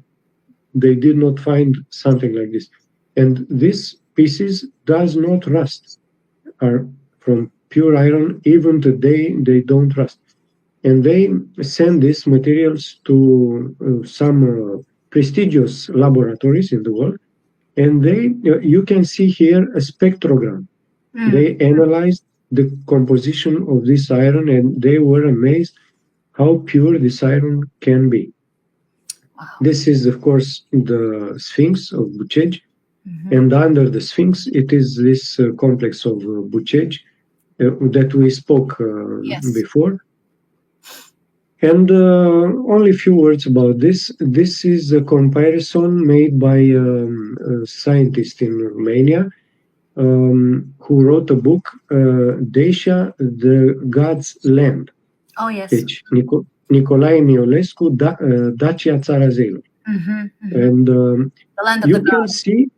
they did not find something like this. And these pieces does not rust, are from pure iron. Even today, they don't rust. And they send these materials to some prestigious laboratories in the world. And you can see here a spectrogram. They analyzed the composition of this iron, and they were amazed how pure this iron can be. Wow. This is, of course, the Sphinx of Bucegi. And under the Sphinx, it is this complex of Bucegi that we spoke before. And only a few words about this. This is a comparison made by a scientist in Romania who wrote a book, Dacia, the God's Land. Oh, yes. Deci, Nicolae Niolescu, Dacia Țara Zeilor. And you can see,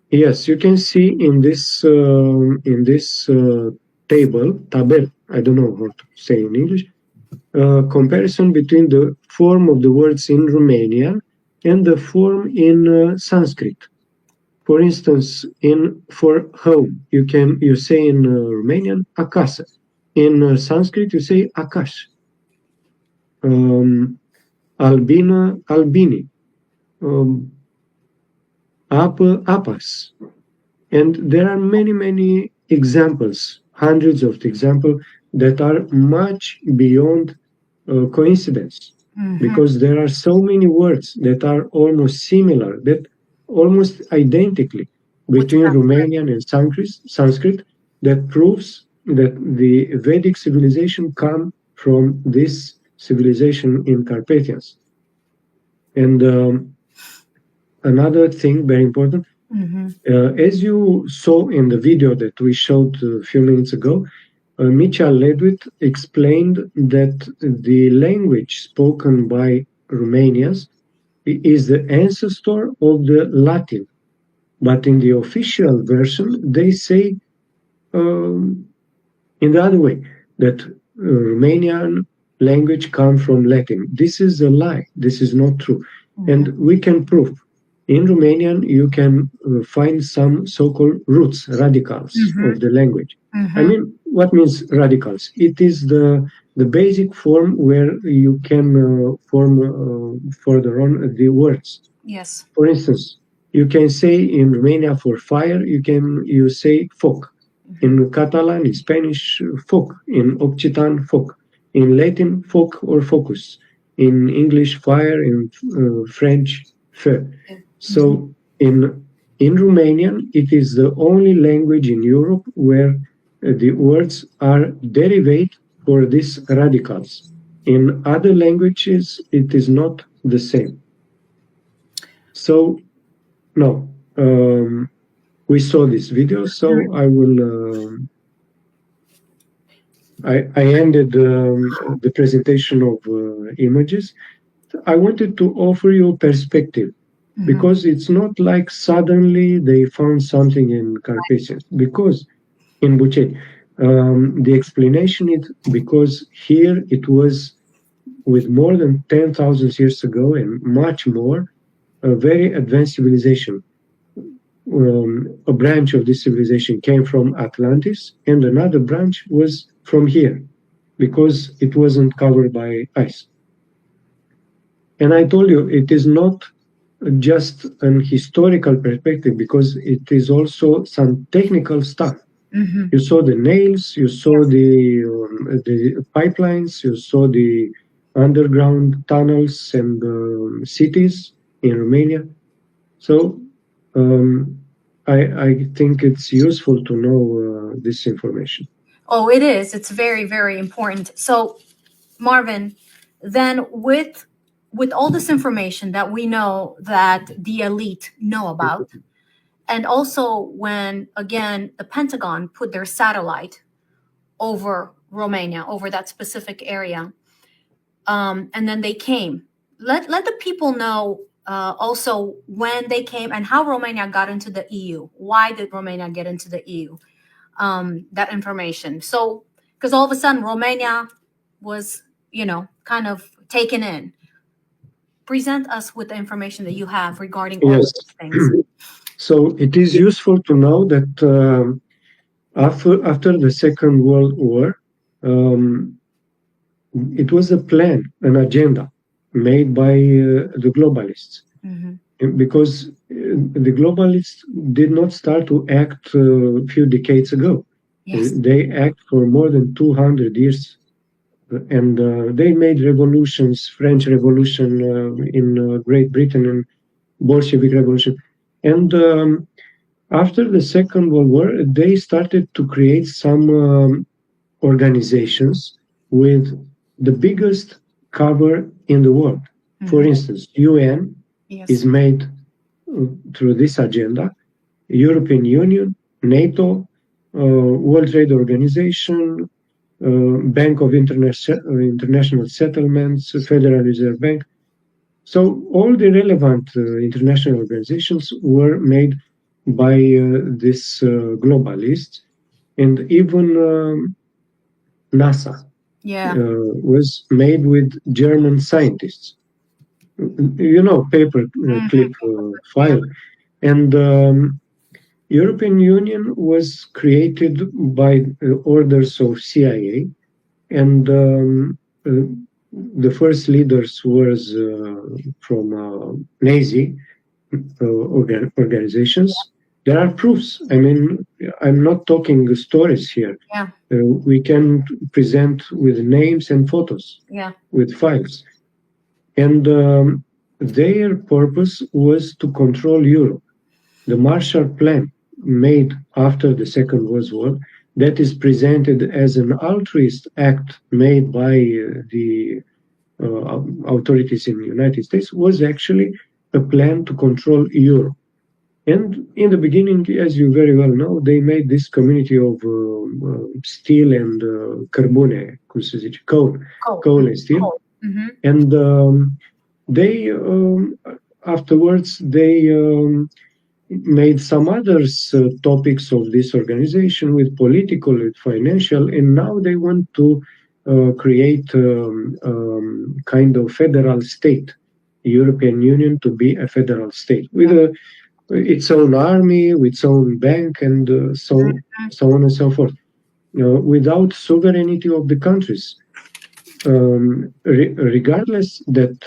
yes, you can see in this table, tabel, I don't know how to say in English, comparison between the form of the words in Romanian and the form in Sanskrit. For instance, for home, you say in Romanian acasă. In Sanskrit, you say akash. Albina, albini. Apă, apas. And there are many examples, hundreds of examples that are much beyond coincidence, because there are so many words that are almost similar, that almost identically between Romanian and Sanskrit, that proves that the Vedic civilization come from this civilization in Carpathians. And another thing very important, as you saw in the video that we showed a few minutes ago, Michal Ledwit explained that the language spoken by Romanians is the ancestor of the Latin. But in the official version, they say in the other way, that Romanian language comes from Latin. This is a lie. This is not true. And we can prove. In Romanian, you can find some so-called roots, radicals of the language. I mean, what means radicals? It is the basic form where you can form further on the words. Yes. For instance, you can say in Romania for fire, you say foc. In Catalan, in Spanish, foc. In Occitan, foc. In Latin, foc or focus. In English, fire. In French, feu. So in Romanian, it is the only language in Europe where the words are derived for these radicals. In other languages, it is not the same. So, no, we saw this video, so I will. I ended the presentation of images. I wanted to offer you perspective. Because it's not like suddenly they found something in Carpathians. Because in Bucegi, the explanation is because here it was with more than 10,000 years ago and much more, a very advanced civilization. A branch of this civilization came from Atlantis, and another branch was from here, because it wasn't covered by ice. And I told you, it is not just an historical perspective, because it is also some technical stuff. You saw the nails, you saw the pipelines, you saw the underground tunnels and cities in Romania. So I think it's useful to know this information. Oh, it is. It's very, very important. So, Marvin, then with all this information that we know that the elite know about, and also when, again, the Pentagon put their satellite over Romania, over that specific area, and then they came. Let the people know also when they came and how Romania got into the EU. Why did Romania get into the EU? That information. So because all of a sudden Romania was, kind of taken in. Present us with the information that you have regarding all of these things. So it is useful to know that after the Second World War, it was a plan, an agenda made by the globalists. Because the globalists did not start to act a few decades ago. Yes. They act for more than 200 years. And they made revolutions, French Revolution in Great Britain and Bolshevik Revolution. And after the Second World War, they started to create some organizations with the biggest cover in the world. For instance, UN is made through this agenda, European Union, NATO, World Trade Organization, Bank of International Settlements, Federal Reserve Bank. So all the relevant international organizations were made by these globalists, and even NASA was made with German scientists. Paper clip file. And European Union was created by orders of CIA, and the first leaders was from Nazi organizations. There are proofs. I mean, I'm not talking stories here. Yeah. We can present with names and photos, with files. And their purpose was to control Europe. The Marshall Plan made after the Second World War, that is presented as an altruist act made by the authorities in the United States, was actually a plan to control Europe. And in the beginning, as you very well know, they made this community of steel and carbone, coal and steel. And they afterwards they made some other topics of this organization with political, with financial, and now they want to create kind of federal state, European Union to be a federal state with its own army, with its own bank, and so on and so forth, without sovereignty of the countries. Regardless that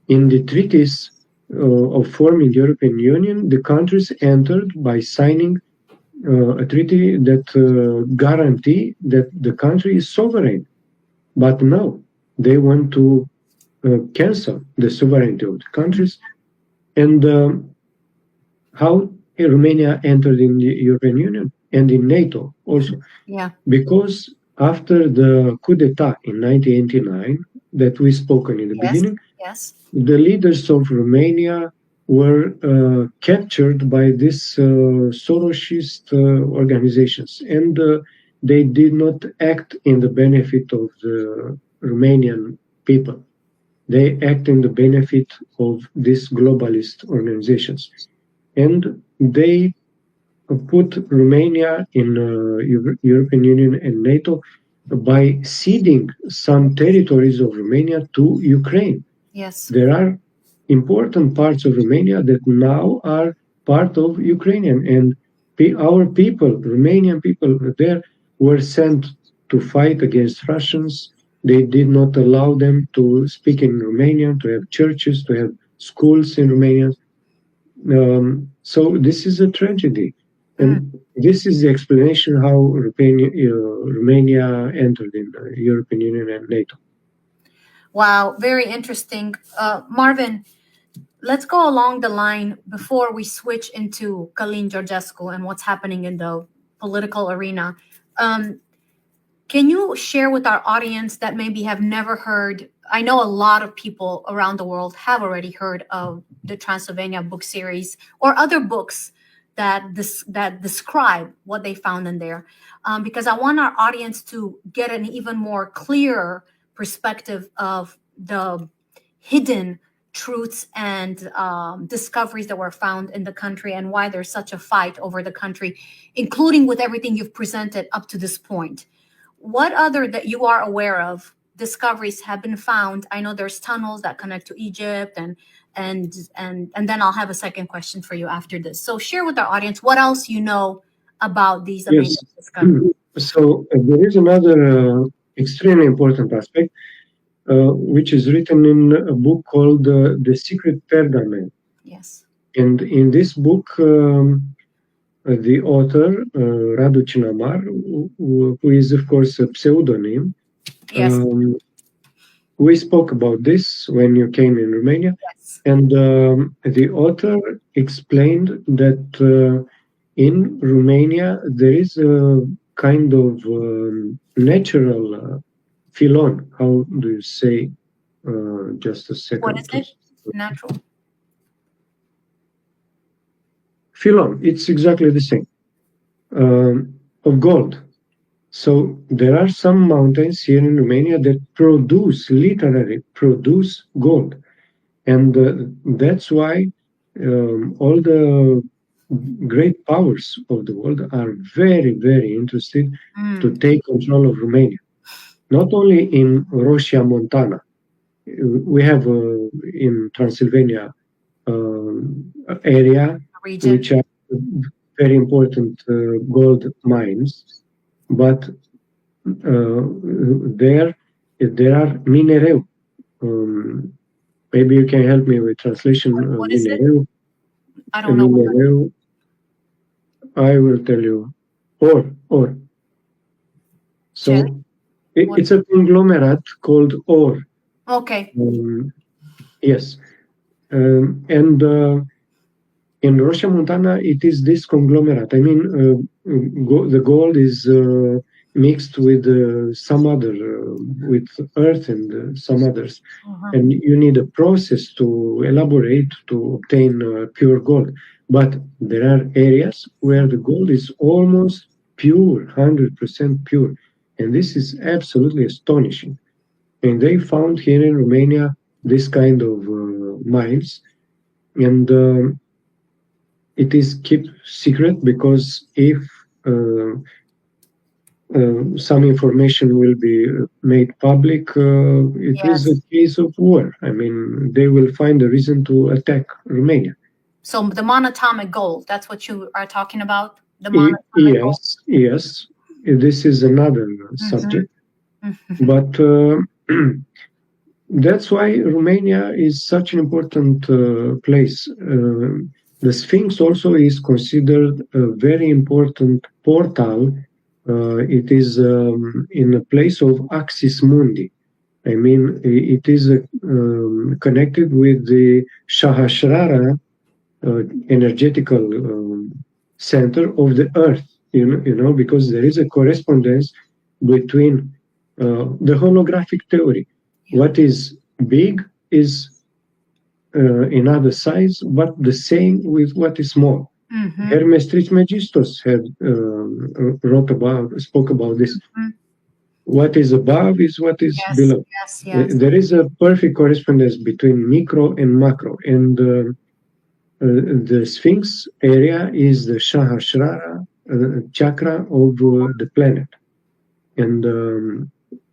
in the treaties of forming the European Union, the countries entered by signing a treaty that guarantee that the country is sovereign. But no, they want to cancel the sovereignty of the countries. And how Romania entered in the European Union and in NATO also. Yeah. Because after the coup d'etat in 1989 that we spoken in the beginning, the leaders of Romania were captured by these Sorosist organizations, and they did not act in the benefit of the Romanian people. They act in the benefit of these globalist organizations. And they put Romania in European Union and NATO by ceding some territories of Romania to Ukraine. Yes. There are important parts of Romania that now are part of Ukrainian, and our people, Romanian people there, were sent to fight against Russians. They did not allow them to speak in Romanian, to have churches, to have schools in Romania. So this is a tragedy. And this is the explanation how Romania entered in the European Union and NATO. Wow, very interesting. Marvin, let's go along the line before we switch into Ken Jesco and what's happening in the political arena. Can you share with our audience that maybe have never heard? I know a lot of people around the world have already heard of the Transylvania book series or other books that describe what they found in there, because I want our audience to get an even more clear perspective of the hidden truths and discoveries that were found in the country and why there's such a fight over the country, including with everything you've presented up to this point. what other that you are aware of discoveries have been found? I know there's tunnels that connect to Egypt, and then I'll have a second question for you after this. So share with our audience what else you know about these amazing discoveries. So there is another extremely important aspect, which is written in a book called The Secret Pergament. Yes. And in this book, the author, Radu Cinamar, who is, of course, a pseudonym, Yes. We spoke about this when you came in Romania. Yes. And the author explained that in Romania, there is a kind of natural filon. How do you say? Just a second. What is it? Natural. Filon. It's exactly the same. Of gold. So there are some mountains here in Romania that literally produce gold. And that's why all the great powers of the world are very, very interested to take control of Romania. Not only in Roșia Montana. We have in Transylvania area, which are very important gold mines, but there are minereu. Maybe you can help me with translation. What is minereu? It? I don't know. Minereu, I will tell you. Ore. So it's a conglomerate called ore. Okay. Yes. And in Roșia Montana, it is this conglomerate. I mean, the gold is mixed with some other, with earth and some others. And you need a process to elaborate to obtain pure gold. But there are areas where the gold is almost pure, 100% pure. And this is absolutely astonishing. And they found here in Romania this kind of mines. And it is kept secret because if some information will be made public, it is a case of war. I mean, they will find a reason to attack Romania. So the monatomic gold, that's what you are talking about? The monatomic gold? Yes. This is another subject. But that's why Romania is such an important place. The Sphinx also is considered a very important portal. It is in a place of axis mundi. I mean, it is connected with the Sahasrara energetical center of the Earth. You know, because there is a correspondence between the holographic theory. What is big is in other size, but the same with what is small. Hermes Trismegistus spoke about this. What is above is what is below. Yes. There is a perfect correspondence between micro and macro, and the Sphinx area is the Sahasrara chakra of the planet, and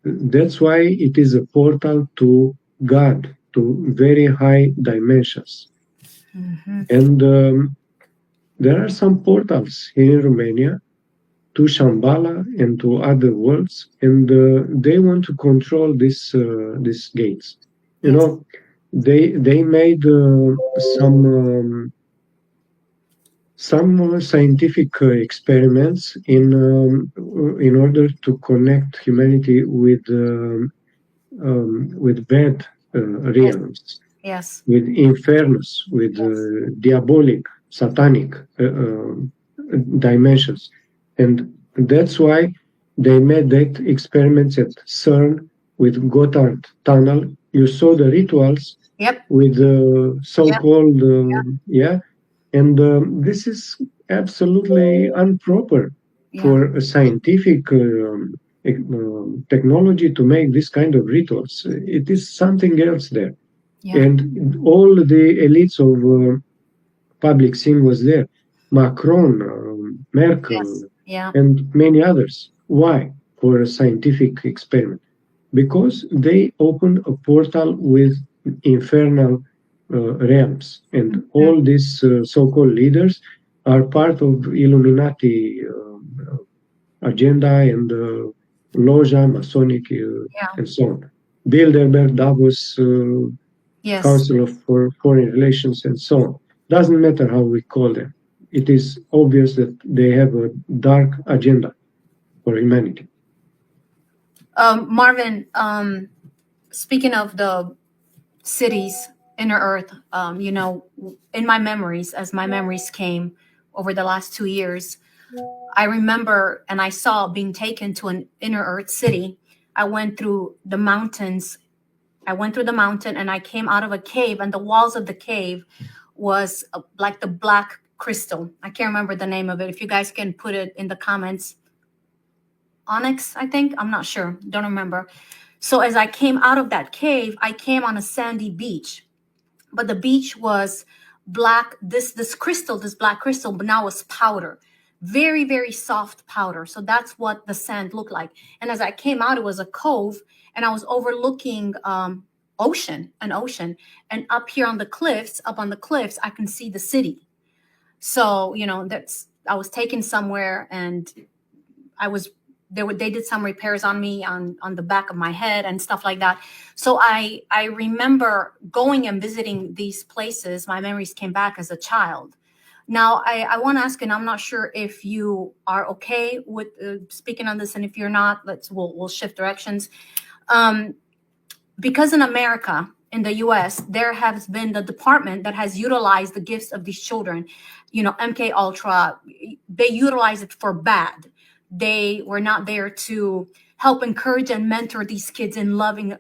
that's why it is a portal to God, to very high dimensions. And there are some portals here in Romania to Shambhala and to other worlds, and they want to control these gates. You know, they made some scientific experiments in order to connect humanity with bad realms, with infernus, with diabolic, satanic dimensions, and that's why they made that experiments at CERN with Gotthard Tunnel. You saw the rituals with so-called and this is absolutely improper for a scientific technology to make this kind of rituals. It is something else there. And all the elites of public scene was there. Macron, Merkel, and many others. Why? for a scientific experiment, because they opened a portal with infernal realms, and all these so-called leaders are part of Illuminati agenda and Loja, Masonic, and so on. Bilderberg, Davos, Council of Foreign Relations, and so on. Doesn't matter how we call them. It is obvious that they have a dark agenda for humanity. Marvin, speaking of the cities, inner earth, in my memories, as my memories came over the last 2 years, I remember and I saw being taken to an inner earth city. I went through the mountains. I went through the mountain and I came out of a cave, and the walls of the cave was like the black crystal. I can't remember the name of it. If you guys can put it in the comments. Onyx, I think. I'm not sure. Don't remember. So as I came out of that cave, I came on a sandy beach. But the beach was black, this crystal, this black crystal, but now was powder. Very, very soft powder. So that's what the sand looked like. And as I came out, it was a cove, and I was overlooking an ocean. And up here on the cliffs, I can see the city. So, I was taken somewhere, and they did some repairs on me on the back of my head and stuff like that. So I remember going and visiting these places. My memories came back as a child. Now, I want to ask, and I'm not sure if you are okay with speaking on this, and if you're not, we'll shift directions. Because in America, in the U.S., there has been the department that has utilized the gifts of these children. MK Ultra, they utilize it for bad. They were not there to help encourage and mentor these kids in loving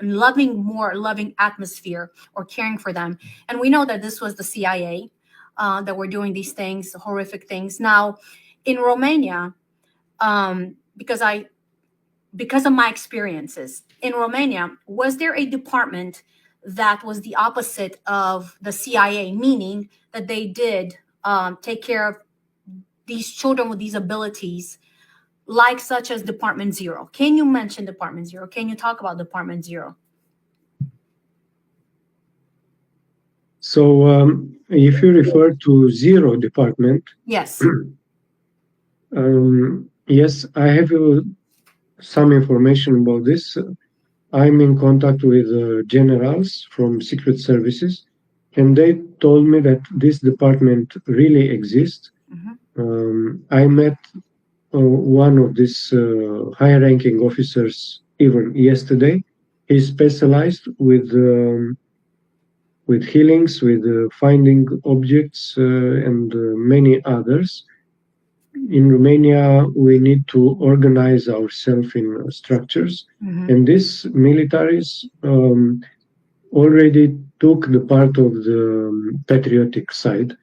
atmosphere or caring for them. And we know that this was the CIA that were doing these things, horrific things. Now, in Romania, because of my experiences in Romania, was there a department that was the opposite of the CIA, meaning that they did take care of these children with these abilities, like such as Department Zero? Can you mention Department Zero? Can you talk about Department Zero? So if you refer to Zero Department, yes, yes, I have some information about this. I'm in contact with generals from secret services, and they told me that this department really exists. I met one of these high-ranking officers even yesterday. He's specialized with healings, with finding objects, and many others. In Romania, we need to organize ourselves in structures, and these militaries already took the part of the patriotic side.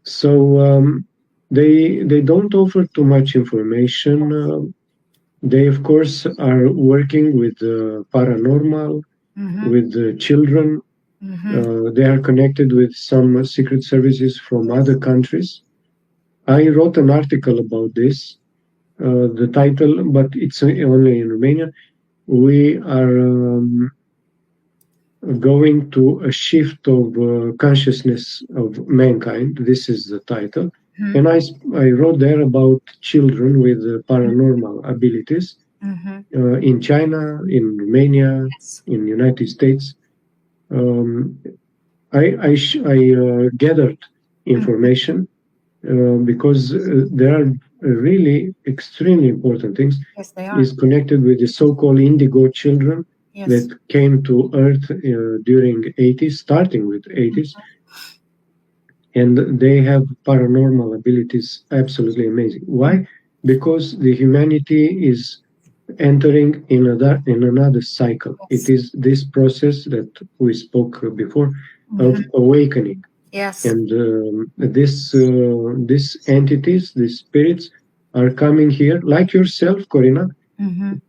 So they don't offer too much information. They, of course, are working with paranormal, with children. They are connected with some secret services from other countries. I wrote an article about this, the title, but it's only in Romania. We are going to a shift of consciousness of mankind. This is the title. And I wrote there about children with paranormal abilities in China, in Romania, in the United States. I gathered information because there are really extremely important things. Yes, they are. Is connected with the so-called indigo children that came to Earth during 80s, starting with 80s. And they have paranormal abilities, absolutely amazing. Why? Because the humanity is entering in another cycle. It is this process that we spoke before of awakening. Yes. And these entities, these spirits, are coming here, like yourself, Corina,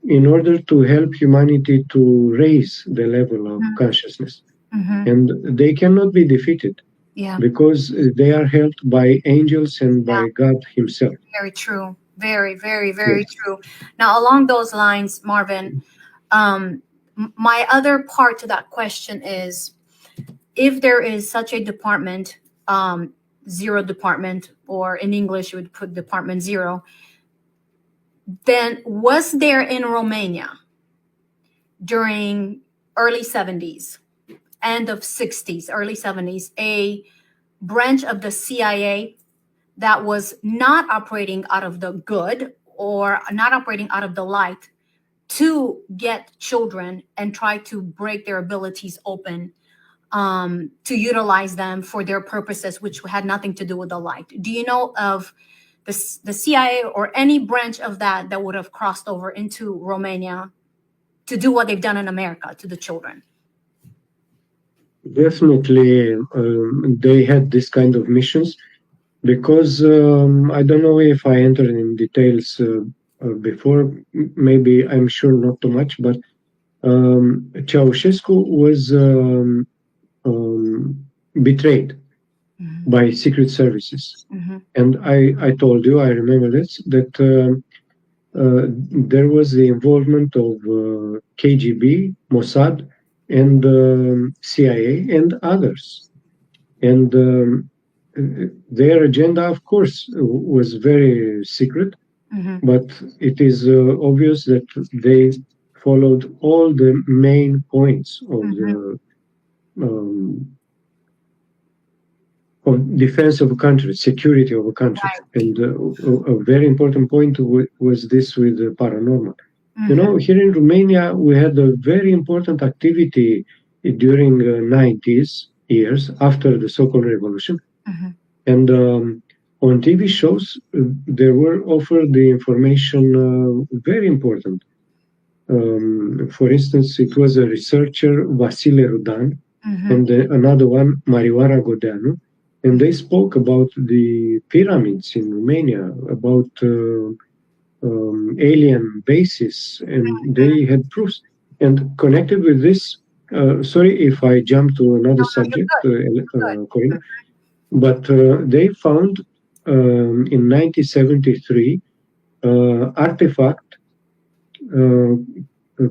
in order to help humanity to raise the level of consciousness. And they cannot be defeated. Yeah. Because they are helped by angels and by God himself. Very true. Very, very, very true. Now, along those lines, Marvin, my other part to that question is, if there is such a department, zero department, or in English you would put department zero, then was there in Romania during early 70s, end of 60s, early 70s, a branch of the CIA that was not operating out of the good or not operating out of the light to get children and try to break their abilities open, to utilize them for their purposes, which had nothing to do with the light? Do you know of the CIA or any branch of that would have crossed over into Romania to do what they've done in America to the children? Definitely, they had this kind of missions, because I don't know if I entered in details before, maybe, I'm sure not too much, but Ceausescu was betrayed by secret services. And I told you, I remember this, that there was the involvement of KGB, Mossad, and CIA and others. And their agenda, of course, was very secret, but it is obvious that they followed all the main points of the of defense of a country, security of a country. And a very important point was this with the paranormal. You know, here in Romania, we had a very important activity during 90s years after the so-called revolution. And on TV shows, there were offered the information very important. For instance, it was a researcher, Vasile Rudan, and another one, Marioara Godeanu, and they spoke about the pyramids in Romania, about alien bases, and they had proofs. And connected with this, sorry if I jump to another subject, Corina, but they found in 1973 artifact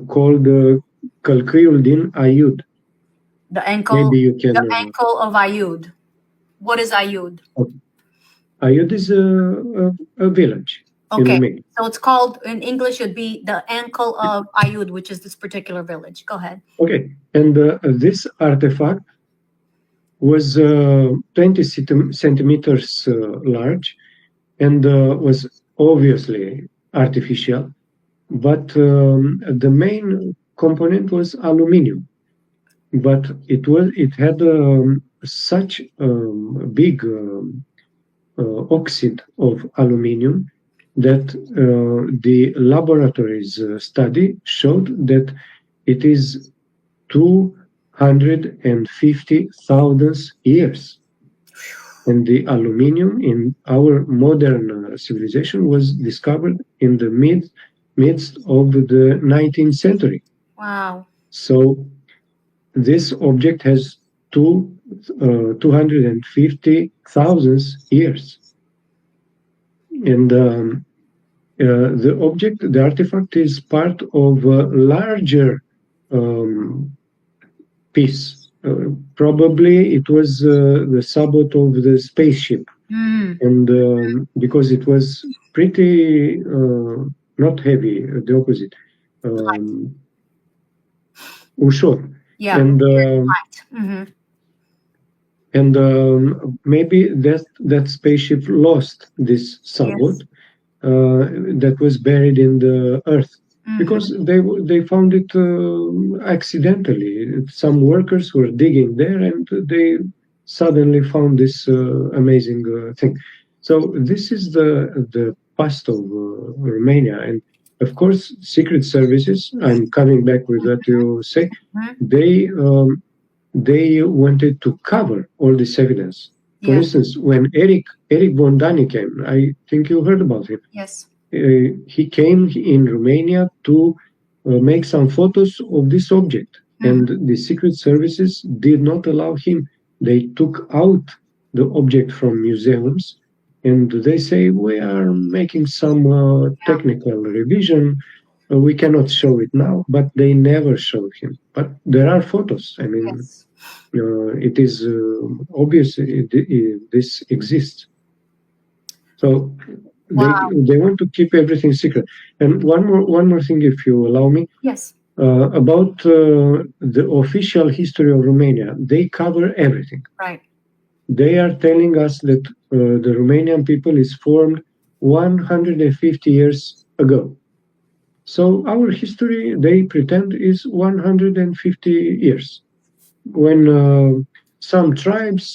called Călcâiul din Aiud. The ankle, maybe you can, the ankle of Aiud. What is Aiud? Aiud is a village. Okay, so it's called, in English, would be the ankle of Aiud, which is this particular village. Go ahead. Okay, and this artifact was 20 centimeters large and was obviously artificial, but the main component was aluminium. But it had such big oxide of aluminium that the laboratory's study showed that it is 250,000 years. And the aluminium in our modern civilization was discovered in the midst of the 19th century. Wow. So this object has 250,000 years. And the artifact is part of a larger piece. Probably it was the sabot of the spaceship. And because it was pretty not heavy, the opposite. Ușor. Yeah. And maybe that spaceship lost this sabot that was buried in the earth, because they found it accidentally. Some workers were digging there and they suddenly found this amazing thing. So this is the past of Romania. And of course, secret services, I'm coming back with what you say, they wanted to cover all this evidence. For instance, when Eric von Dani came, I think you heard about him. Yes. He came in Romania to make some photos of this object, and the secret services did not allow him. They took out the object from museums and they say, we are making some technical revision. We cannot show it now, but they never showed him. But there are photos. I mean, Yes. it is obvious this exists. So Wow. they want to keep everything secret. And one more thing, if you allow me. Yes. About the official history of Romania, they cover everything. Right. They are telling us that the Romanian people is formed 150 years ago. So our history, they pretend, is 150 years. When some tribes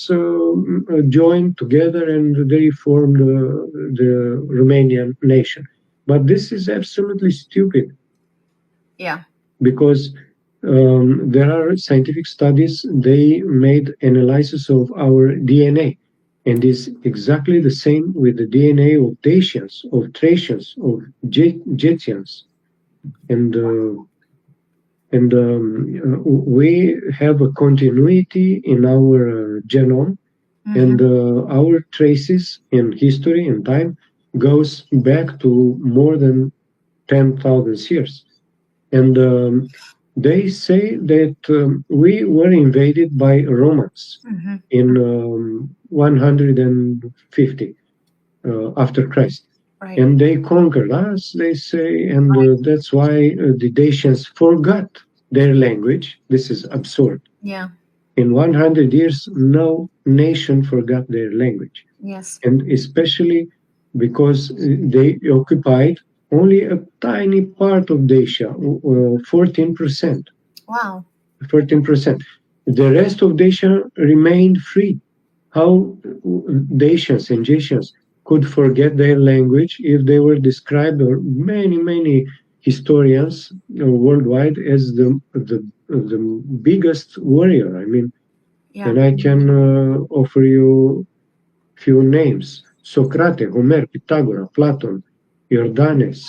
joined together and they formed the Romanian nation. But this is absolutely stupid. Yeah. Because there are scientific studies, they made analysis of our DNA, and is exactly the same with the DNA of Dacians, of Thracians, of Getians, and we have a continuity in our genome, and our traces in history and time goes back to more than 10,000 years. And they say that we were invaded by Romans in 150 after Christ. Right. And they conquered us, they say, and that's why the Dacians forgot their language. This is absurd. Yeah. In 100 years, no nation forgot their language. Yes. And especially because they occupied only a tiny part of Dacia, 14%. Wow. 14%. The rest of Dacia remained free. How Dacians and Getians could forget their language if they were described, or many historians worldwide, as the biggest warrior. I mean, and I can offer you few names: Socrate, Homer, Pythagoras, Platon, Jordanes,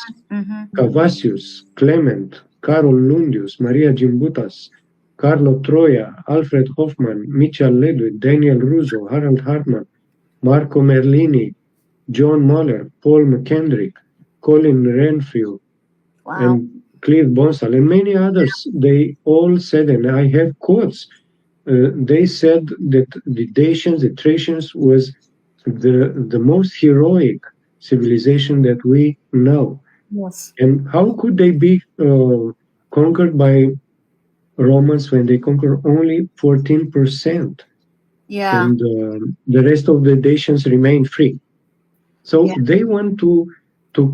Cavasius, Clement, Carol Lundius, Maria Gimbutas, Carlo Troia, Alfred Hoffman, Mitchell Ledwith, Daniel Russo, Harold Hartman, Marco Merlini, John Muller, Paul McKendrick, Colin Renfrew, and Clive Bonsall, and many others. They all said, and I have quotes, they said that the Dacians, the Thracians, was the most heroic civilization that we know. Yes. And how could they be conquered by Romans when they conquer only 14%? Yeah. And the rest of the Dacians remain free. So they want to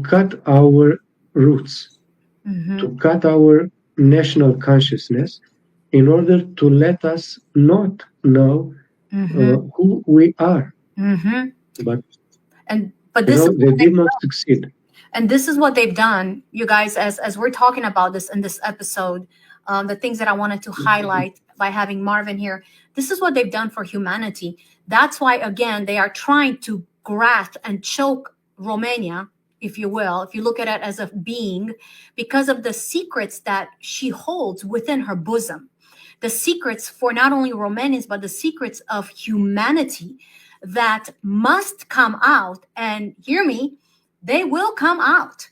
cut our roots, to cut our national consciousness, in order to let us not know who we are. But this they did not succeed. And this is what they've done, you guys, as we're talking about this in this episode, the things that I wanted to highlight by having Marvin here. This is what they've done for humanity. That's why, again, they are trying to grasp and choke Romania, if you will, if you look at it as a being, because of the secrets that she holds within her bosom. The secrets for not only Romanians, but the secrets of humanity that must come out. And hear me, they will come out.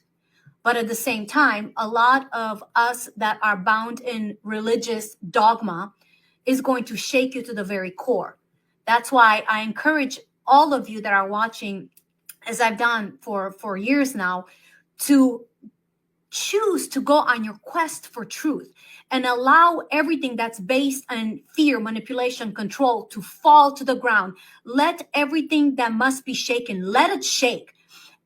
But at the same time, a lot of us that are bound in religious dogma is going to shake you to the very core. That's why I encourage all of you that are watching, as I've done for years now, to choose to go on your quest for truth and allow everything that's based on fear, manipulation, control to fall to the ground. Let everything that must be shaken, let it shake.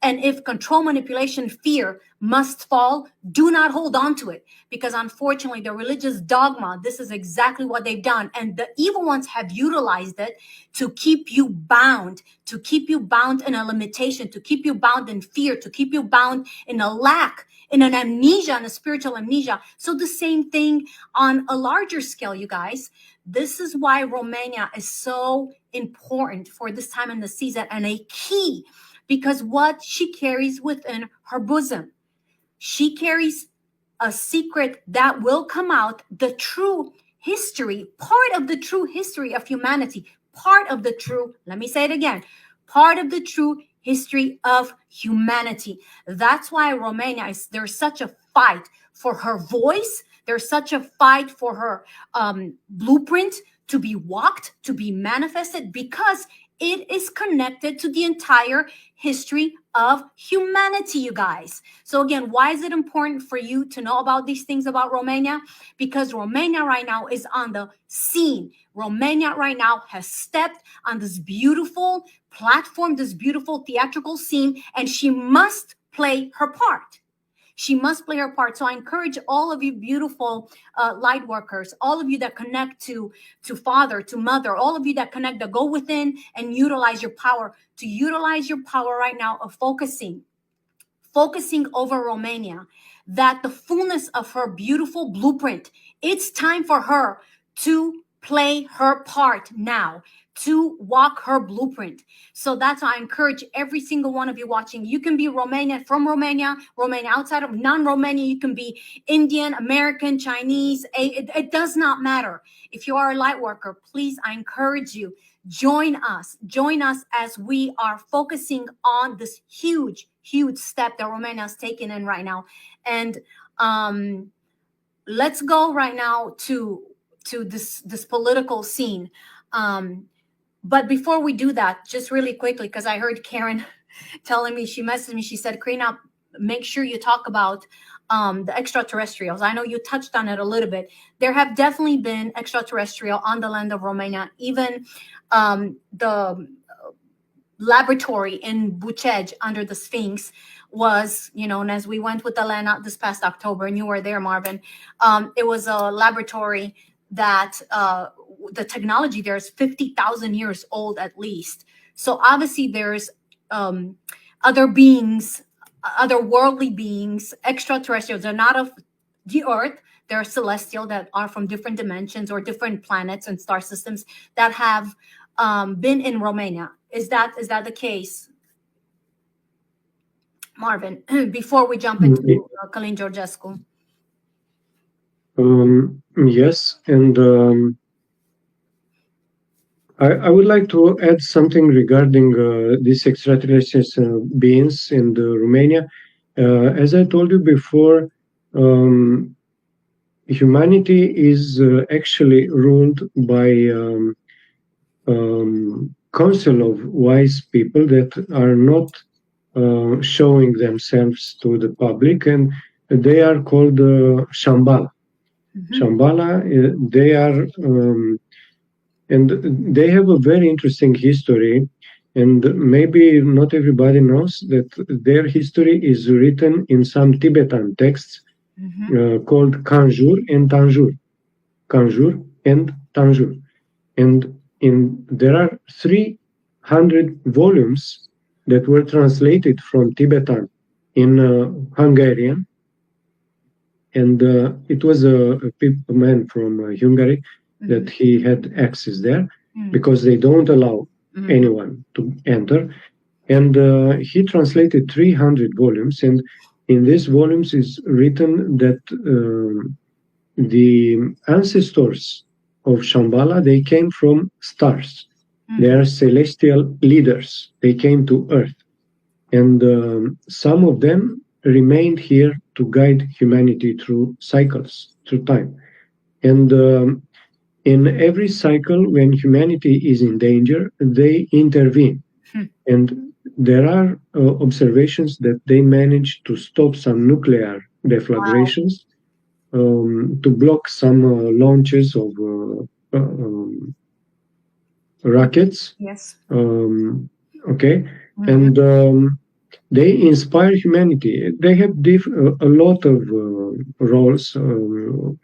And if control, manipulation, fear must fall, do not hold on to it. Because unfortunately, the religious dogma, this is exactly what they've done. And the evil ones have utilized it to keep you bound in a limitation, to keep you bound in fear, to keep you bound in a lack, in an amnesia, in a spiritual amnesia. So the same thing on a larger scale, you guys. This is why Romania is so important for this time in the season and a key. Because what she carries within her bosom, she carries a secret that will come out, the true history, part of the true history of humanity, part of the true, let me say it again, part of the true history of humanity. That's why Romania there's such a fight for her voice. There's such a fight for her blueprint to be walked, to be manifested, because it is connected to the entire history of humanity, you guys. So again, why is it important for you to know about these things about Romania? Because Romania right now is on the scene. Romania right now has stepped on this beautiful platform, this beautiful theatrical scene, and she must play her part. She must play her part. So I encourage all of you beautiful light workers, all of you that connect to Father, to Mother, all of you that connect, that go within and utilize your power, to utilize your power right now of focusing over Romania, that the fullness of her beautiful blueprint, it's time for her to play her part now, to walk her blueprint. So that's why I encourage every single one of you watching. You can be Romanian, from Romania, Romania outside of non-Romania. You can be Indian, American, Chinese. It does not matter. If you are a light worker, please, I encourage you, join us as we are focusing on this huge step that Romania is taking in right now. And let's go right now to this political scene. But before we do that, just really quickly, because I heard Karen telling me, she messaged me, she said, Karina, make sure you talk about the extraterrestrials. I know you touched on it a little bit. There have definitely been extraterrestrial on the land of Romania. Even the laboratory in Bucegi under the Sphinx was, and as we went with Elena this past October, and you were there, Marvin, it was a laboratory that the technology there is 50,000 years old at least. So obviously there's other beings, other worldly beings, extraterrestrials. They're not of the earth. They're celestial, that are from different dimensions or different planets and star systems that have been in Romania. Is that the case, Marvin? Before we jump into Ken Jesco. Yes, and I would like to add something regarding these extraterrestrial beings in Romania. As I told you before, humanity is actually ruled by council of wise people that are not showing themselves to the public, and they are called Shambhala. Shambhala, they are, and they have a very interesting history, and maybe not everybody knows that their history is written in some Tibetan texts called Kanjur and Tanjur. Kanjur and Tanjur. And there are 300 volumes that were translated from Tibetan in Hungarian. And it was a man from Hungary that he had access there, because they don't allow anyone to enter. And he translated 300 volumes. And in these volumes is written that the ancestors of Shambhala, they came from stars. They are celestial leaders. They came to Earth. And some of them remained here to guide humanity through cycles, through time. And in every cycle, when humanity is in danger, they intervene. And there are observations that they managed to stop some nuclear deflagrations, to block some launches of rockets. Yes. Okay. And they inspire humanity. They have a lot of roles and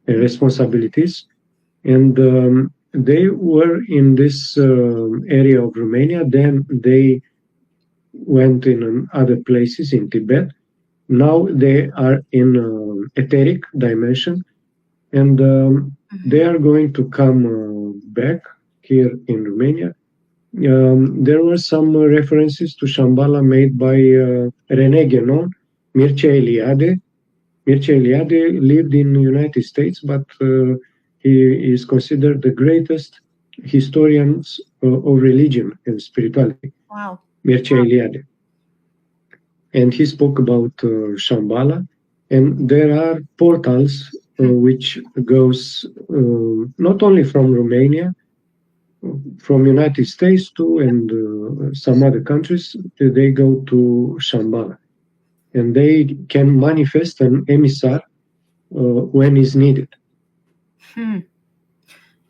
responsibilities. And they were in this area of Romania. Then they went in other places in Tibet. Now they are in etheric dimension, and they are going to come back here in Romania. There were some references to Shambhala made by René Guénon, Mircea Eliade. Mircea Eliade lived in the United States, but he is considered the greatest historian of religion and spirituality. Wow. Mircea Eliade. And he spoke about Shambhala, and there are portals which goes not only from Romania, from United States too, and some other countries. They go to Shambhala, and they can manifest an emissary when is needed.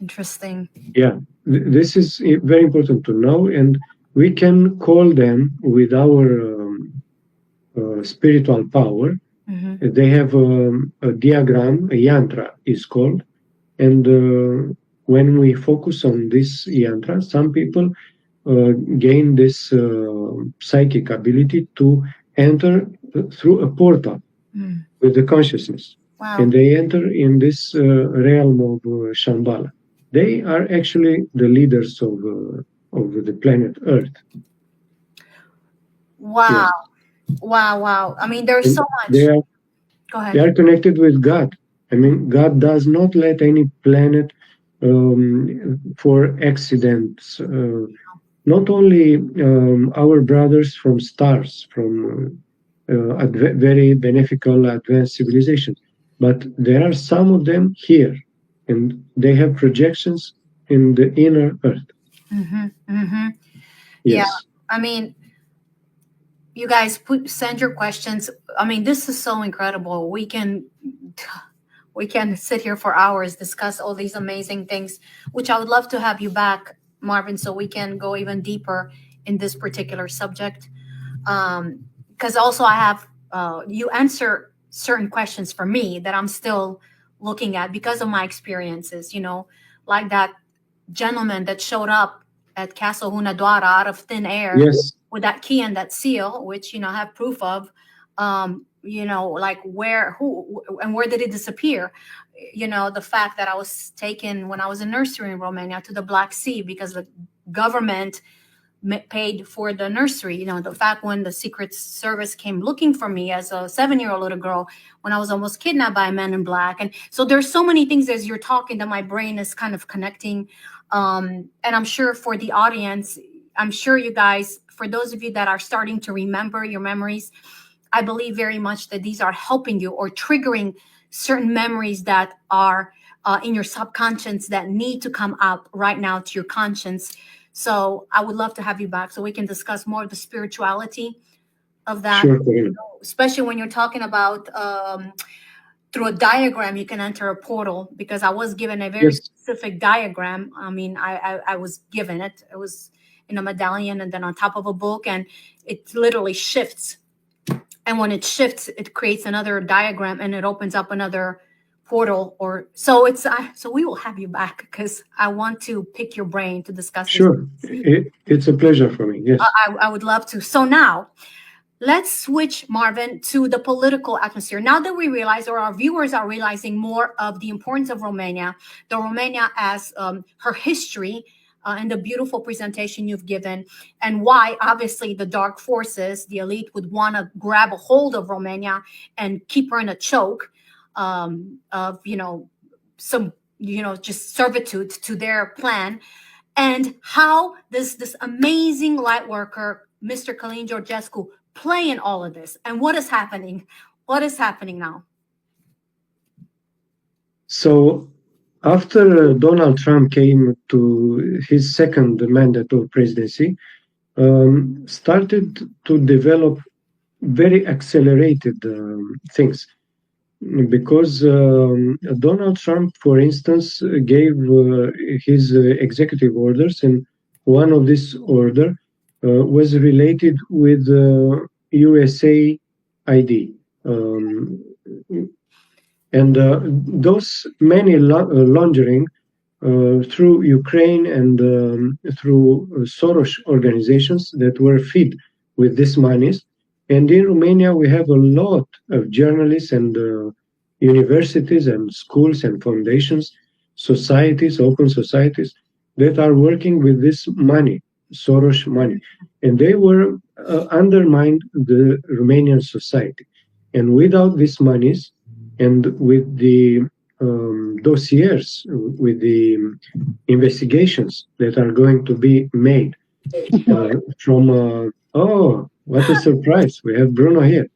Interesting. Yeah, this is very important to know, and we can call them with our spiritual power. They have a diagram, a yantra is called, and when we focus on this yantra, some people gain this psychic ability to enter through a portal with the consciousness. Wow. And they enter in this realm of Shambhala. They are actually the leaders of the planet Earth. Wow. Yes. Wow. I mean, there's so much. Go ahead. They are connected with God. I mean, God does not let any planet for accidents. Not only our brothers from stars, from very beneficial advanced civilizations, but there are some of them here, and they have projections in the inner Earth. Yes. Yeah, I mean, you guys send your questions. I mean, this is so incredible. We can sit here for hours, discuss all these amazing things, which I would love to have you back, Marvin, so we can go even deeper in this particular subject. Because also I have you answer certain questions for me that I'm still looking at because of my experiences, like that gentleman that showed up at Castle Hunedoara out of thin air. Yes. With that key and that seal, which, I have proof of, like where did it disappear? The fact that I was taken when I was in nursery in Romania to the Black Sea because the government paid for the nursery. The fact when the Secret Service came looking for me as a 7-year-old little girl when I was almost kidnapped by men in black. And so there's so many things as you're talking that my brain is kind of connecting. And I'm sure for the audience, I'm sure you guys, for those of you that are starting to remember your memories, I believe very much that these are helping you or triggering certain memories that are in your subconscious that need to come up right now to your conscience. So I would love to have you back so we can discuss more of the spirituality of that. Sure. Especially when you're talking about through a diagram, you can enter a portal, because I was given a very specific diagram. I mean, I was given it. It was in a medallion and then on top of a book, and it literally shifts. And when it shifts, it creates another diagram and it opens up another portal. So we will have you back because I want to pick your brain to discuss. Sure. It's a pleasure for me. Yes. I would love to. So now let's switch, Marvin, to the political atmosphere. Now that we realize, or our viewers are realizing more of the importance of Romania, the Romania as her history, and the beautiful presentation you've given, and why obviously the dark forces, the elite, would want to grab a hold of Romania and keep her in a choke of some just servitude to their plan, and how this amazing light worker, Mr. Ken Jesco, play in all of this, and what is happening now. So after Donald Trump came to his second mandate of presidency, started to develop very accelerated things. Because Donald Trump, for instance, gave his executive orders, and one of this order was related with USA ID. And those money laundering through Ukraine and through Soros organizations that were fed with these monies. And in Romania, we have a lot of journalists and universities and schools and foundations, societies, open societies, that are working with this money, Soros money. And they were undermined the Romanian society. And without these monies, and with the dossiers, with the investigations that are going to be made Oh, what a surprise! We have Bruno here.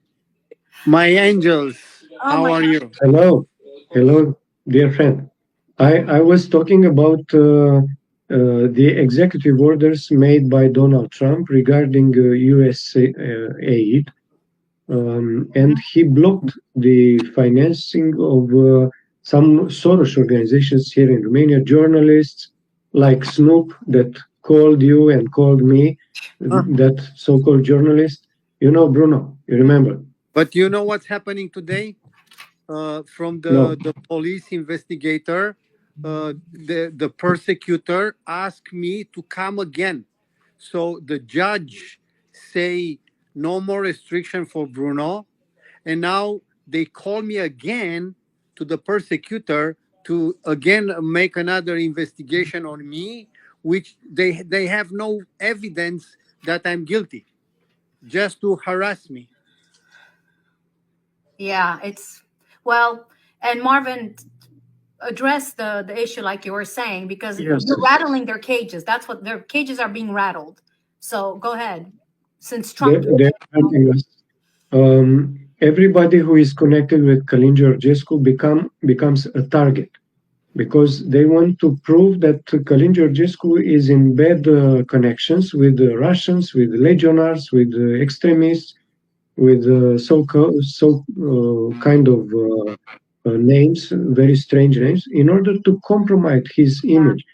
My angels, how are you? Hello, dear friend. I was talking about the executive orders made by Donald Trump regarding U.S. aid, and he blocked the financing of some Soros organizations here in Romania, journalists like Snoop that called you and called me, that so-called journalist. You know, Bruno, you remember. But you know what's happening today? From the police investigator, the persecutor asked me to come again. So the judge say no more restriction for Bruno, and now they call me again to the persecutor to again make another investigation on me, which they have no evidence that I'm guilty, just to harass me. Yeah, well, and Marvin addressed the issue like you were saying, because you're rattling their cages. That's what their cages are being rattled. So go ahead. Since Trump, they're helping us. Everybody who is connected with Ken Jesco becomes a target, because they want to prove that Ken Jesco is in bad connections with the Russians, with legionnaires, with extremists, with kind of names, very strange names, in order to compromise his image.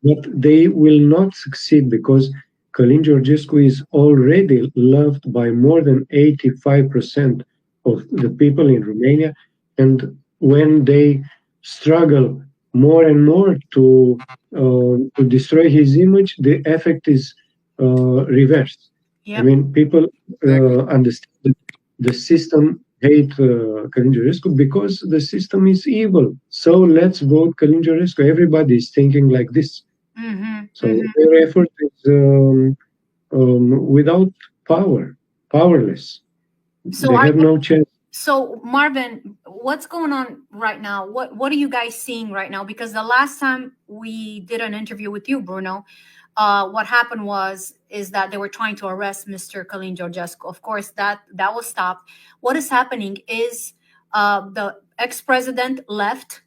But they will not succeed, because Ken Jesco is already loved by more than 85% of the people in Romania. And when they struggle more and more to destroy his image, the effect is reversed. Yep. I mean, people understand that the system hate Ken Jesco because the system is evil. So let's vote Ken Jesco. Everybody is thinking like this. So their effort is without powerless. So they have no chance. So Marvin, what's going on right now? What are you guys seeing right now? Because the last time we did an interview with you, Bruno, what happened is that they were trying to arrest Mr. Ken Jesco. Of course, that was stopped. What is happening is the ex-president left.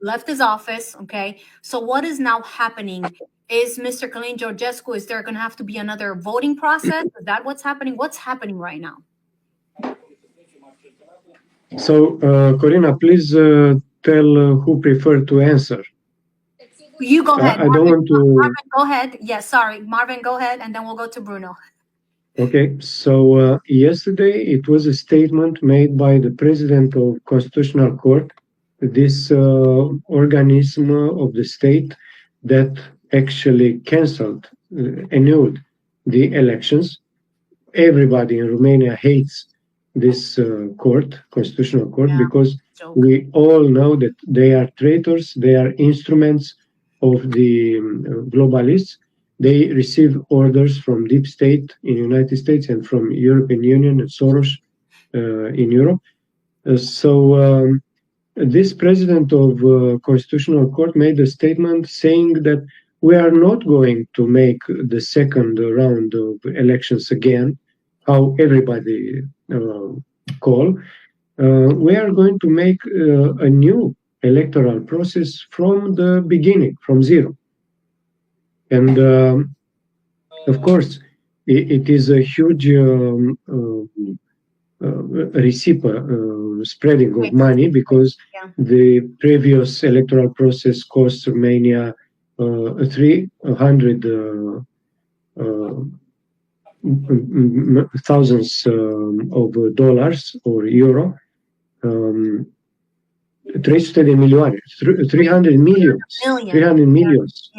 Left his office. Okay. So what is now happening? Is Mr. Ken Jesco, is there going to have to be another voting process? Is that what's happening? What's happening right now? So, Corina, please tell who preferred to answer. You go ahead. I don't want to. Marvin, go ahead. Yeah, sorry. Marvin, go ahead, and then we'll go to Bruno. Okay. So yesterday it was a statement made by the president of Constitutional Court, this organism of the state that actually cancelled, annulled the elections. Everybody in Romania hates this Constitutional Court, because we all know that they are traitors, they are instruments of the globalists. They receive orders from deep state in the United States and from European Union and Soros in Europe. This president of Constitutional Court made a statement saying that we are not going to make the second round of elections again, how everybody call. We are going to make a new electoral process from the beginning, from zero. And of course, it is a huge spreading of money, because the previous electoral process cost Romania thousands of dollars or euro, 300 millions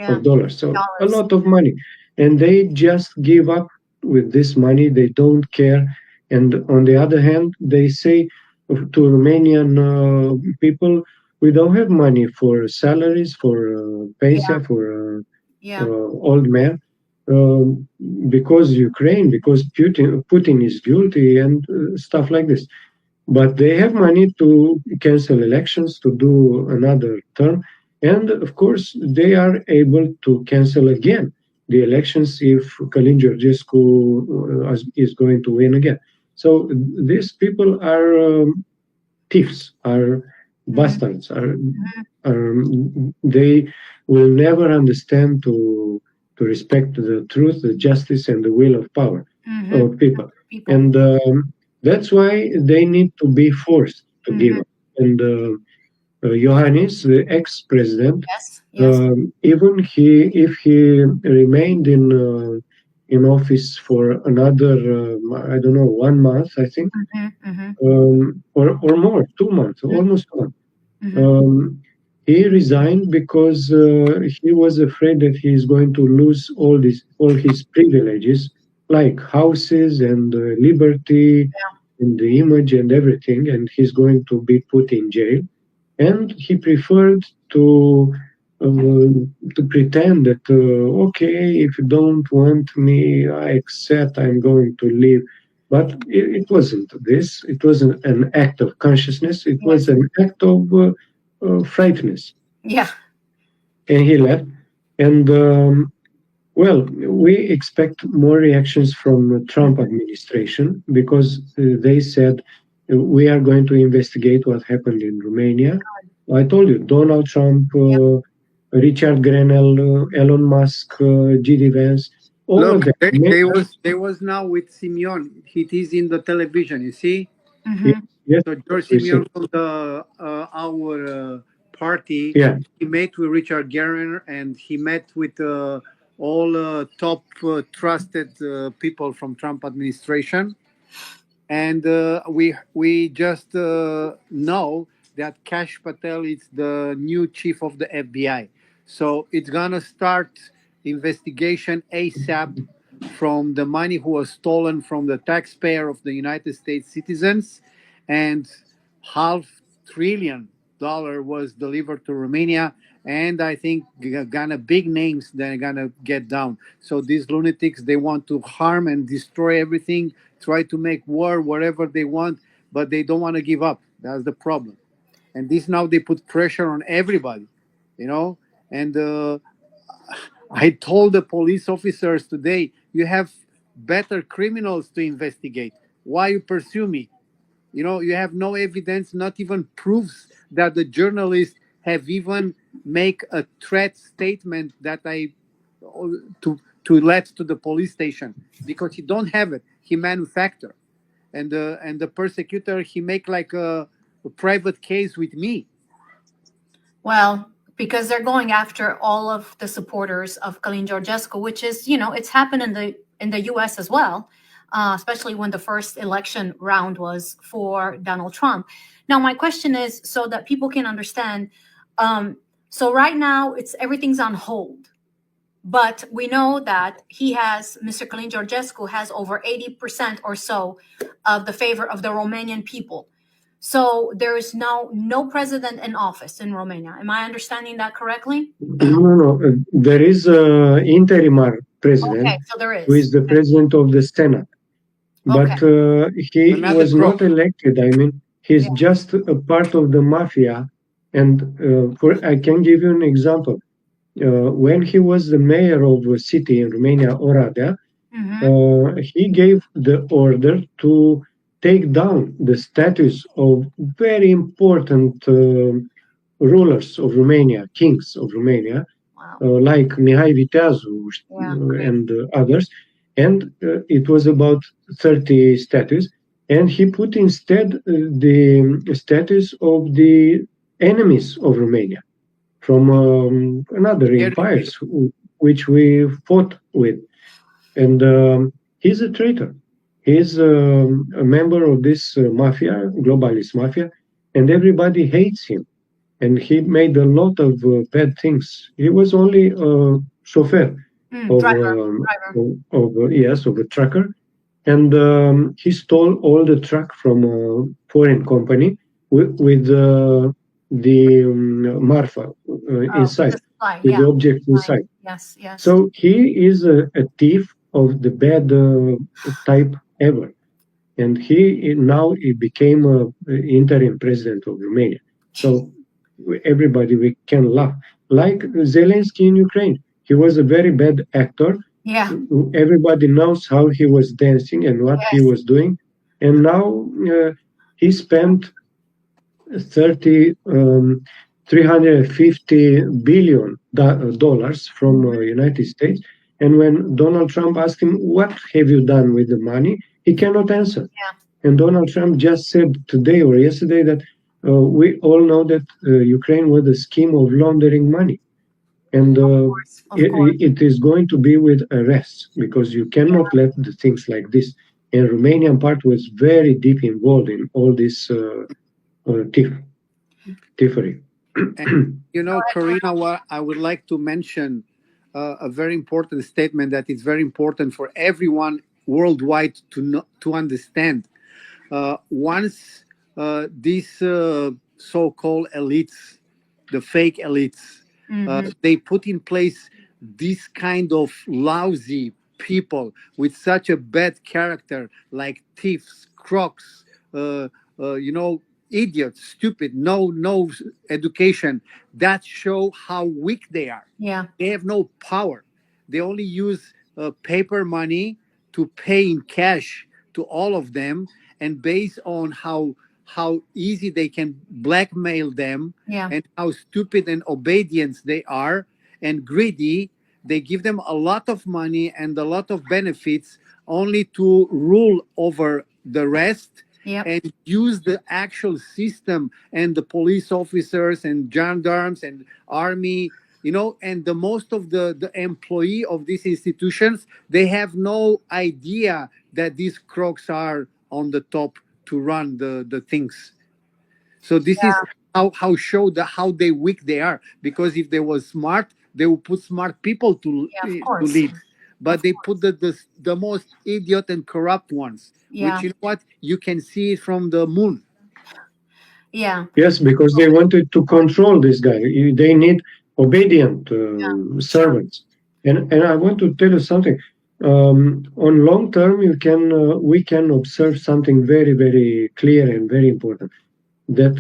of dollars. So a lot of money. And they just give up with this money. They don't care. And on the other hand, they say to Romanian people, we don't have money for salaries, for pension, for old men, because Ukraine, because Putin is guilty and stuff like this. But they have money to cancel elections, to do another term. And of course, they are able to cancel again. the elections if Ken Jesco is going to win again. So these people are thieves, are bastards, they will never understand to respect the truth, the justice, and the will of power of people. And that's why they need to be forced to give up. And Iohannis, the ex-president, even if he remained in office for another, I don't know, 1 month, I think, or more, 2 months, almost 1 month. He resigned because he was afraid that he is going to lose all his privileges, like houses and liberty and the image and everything, and he's going to be put in jail. And he preferred to pretend that okay, if you don't want me, I accept, I'm going to leave. But it wasn't this. It wasn't an act of consciousness. It was an act of frightness. Yeah. And he left. And well, we expect more reactions from the Trump administration because they said we are going to investigate what happened in Romania. I told you, Donald Trump, Richard Grenell, Elon Musk, G.D. Vance, all of them. They was now with Simeon. It is in the television, you see? Yes. So George Simeon from our party, he met with Richard Grenell and he met with all top trusted people from Trump administration. And we just know that Kash Patel is the new chief of the FBI. So it's gonna start investigation ASAP from the money who was stolen from the taxpayer of the United States citizens, and $500 billion was delivered to Romania. And I think gonna big names they're gonna get down. So these lunatics, they want to harm and destroy everything, try to make war, whatever they want, but they don't want to give up. That's the problem. And this now they put pressure on everybody, you know. And I told the police officers today, you have better criminals to investigate. Why you pursue me? You know, you have no evidence, not even proofs that the journalists have even make a threat statement that to let to the police station, because he don't have it. He manufacture, and the persecutor, he make like a private case with me. Well, because they're going after all of the supporters of Ken Jesco, which is, you know, it's happened in the U.S. as well, especially when the first election round was for Donald Trump. Now, my question is, so that people can understand. So right now, everything's on hold, but we know that Mr. Ken Jesco has over 80% or so of the favor of the Romanian people. So there is now no president in office in Romania. Am I understanding that correctly? No. There is an interim president. Okay, so there is. Who is the president of the Senate. But he was not elected. I mean, he's just a part of the mafia. And I can give you an example. When he was the mayor of a city in Romania, Oradea, he gave the order to take down the statues of very important rulers of Romania, kings of Romania, like Mihai Viteazu and others. And it was about 30 statues. And he put instead the statues of the enemies of Romania from another empires which we fought with. And he's a traitor. He's a member of this mafia, globalist mafia, and everybody hates him. And he made a lot of bad things. He was only a chauffeur of a trucker, and he stole all the truck from a foreign company with the marfa inside, with the object inside. Yes. So he is a thief of the bad type ever, and he became an interim president of Romania. So everybody, we can laugh. Like Zelensky in Ukraine, he was a very bad actor. Yeah. Everybody knows how he was dancing and what he was doing. And now he spent 350 billion dollars from United States. And when Donald Trump asked him, what have you done with the money? He cannot answer. Yeah. And Donald Trump just said today or yesterday that we all know that Ukraine was a scheme of laundering money. And it is going to be with arrests, because you cannot let the things like this. And Romanian part was very deep involved in all this thievery. And, Karina, what I would like to mention a very important statement that is very important for everyone worldwide to understand. Once these so-called elites, the fake elites, they put in place this kind of lousy people with such a bad character, like thieves, crooks, idiots, stupid, no education, that show how weak they are. Yeah. They have no power. They only use paper money to pay in cash to all of them, and based on how easy they can blackmail them, and how stupid and obedient they are and greedy, they give them a lot of money and a lot of benefits only to rule over the rest. And use the actual system and the police officers and gendarmes and army, and the most of the employee of these institutions, they have no idea that these crooks are on the top to run the things. So this is how show how they weak they are, because if they were smart, they would put smart people to lead. But they put the most idiot and corrupt ones, which, you can see it from the moon. Yeah. Yes, because they wanted to control this guy. They need obedient servants. And I want to tell you something. On long term, we can observe something very, very clear and very important. That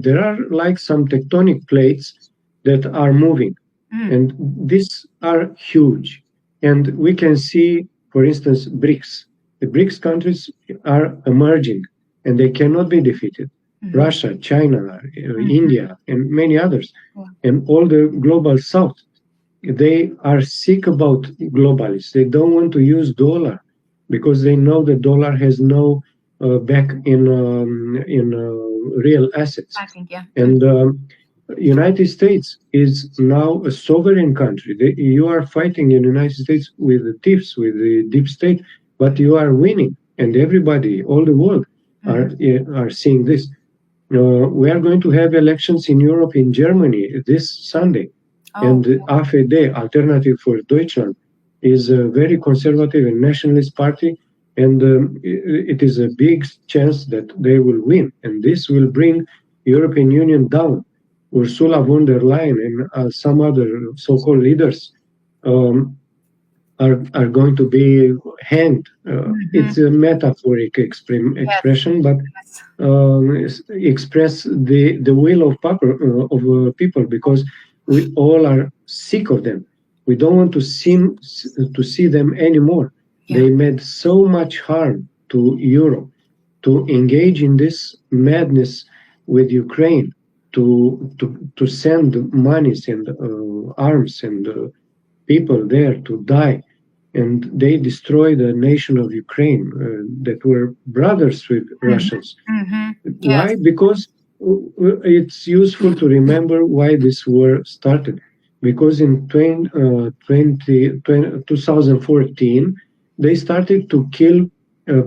there are like some tectonic plates that are moving, and these are huge. And we can see, for instance, BRICS. The BRICS countries are emerging, and they cannot be defeated. Russia, China, India, and many others, and all the global south. They are sick about globalists. They don't want to use dollar because they know the dollar has no back in real assets. And United States is now a sovereign country. You are fighting in the United States with the thieves, with the deep state, but you are winning, and everybody, all the world, are seeing this. We are going to have elections in Europe, in Germany, this Sunday, and AfD, Alternative for Deutschland, is a very conservative and nationalist party, and it is a big chance that they will win, and this will bring European Union down. Ursula von der Leyen and some other so-called leaders are going to be hanged. It's a metaphoric expression, but express the will of people, because we all are sick of them. We don't want to see them anymore. They made so much harm to Europe. To engage in this madness with Ukraine, to send monies and arms and people there to die, and they destroy the nation of Ukraine that were brothers with Russians. Why? Because it's useful to remember why this war started. Because in 2014, they started to kill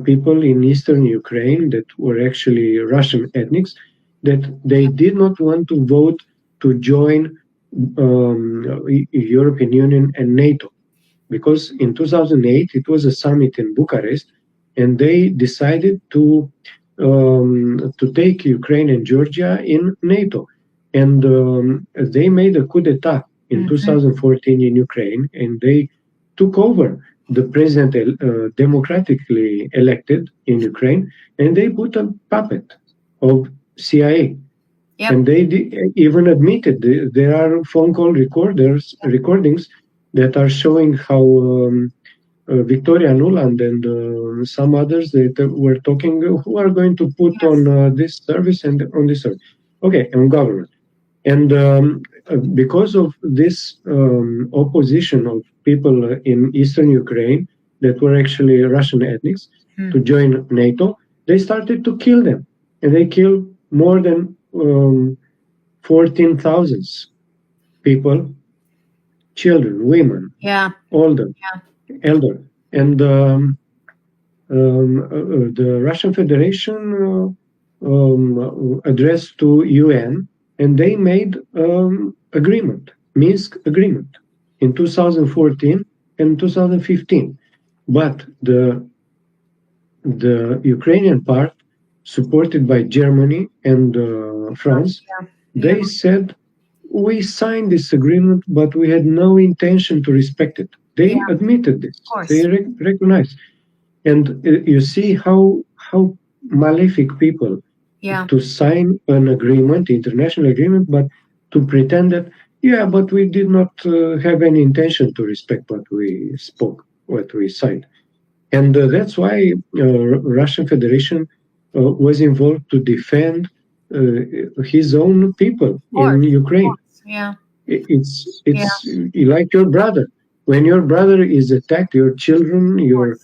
people in eastern Ukraine that were actually Russian ethnics, that they did not want to vote to join European Union and NATO. Because in 2008, it was a summit in Bucharest, and they decided to take Ukraine and Georgia in NATO. And they made a coup d'etat in 2014 in Ukraine, and they took over the president democratically elected in Ukraine, and they put a puppet of CIA. And they even admitted there are phone call recordings that are showing how Victoria Nuland and some others that were talking who are going to put on this service and on this service. Okay, on government. And because of this opposition of people in eastern Ukraine that were actually Russian ethnics to join NATO, they started to kill them. And they killed more than 14,000 people, children, women, older, elder. And the Russian Federation addressed to UN, and they made agreement, Minsk agreement, in 2014 and 2015. But the Ukrainian part, supported by Germany and France, they said, we signed this agreement, but we had no intention to respect it. They admitted this. They recognized. And you see how malefic people to sign an agreement, international agreement, but to pretend that, but we did not have any intention to respect what we spoke, what we signed. And that's why Russian Federation was involved to defend his own people in Ukraine. It's like your brother. When your brother is attacked, your children, your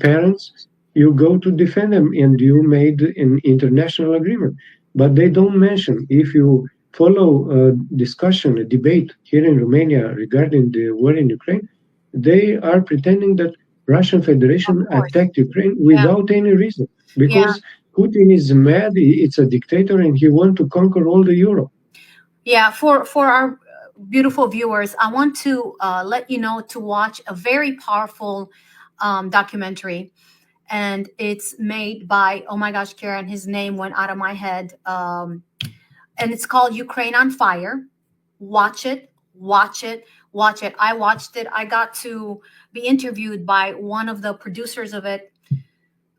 parents, you go to defend them, and you made an international agreement. But they don't mention, if you follow a discussion, a debate here in Romania regarding the war in Ukraine, they are pretending that Russian Federation attacked Ukraine without any reason, because Putin is mad, it's a dictator, and he wants to conquer all the Europe. Yeah, for our beautiful viewers, I want to let you know to watch a very powerful documentary, and it's made by, oh my gosh, Karen, his name went out of my head, and it's called Ukraine on Fire. Watch it, watch it, watch it. I watched it. I got to be interviewed by one of the producers of it.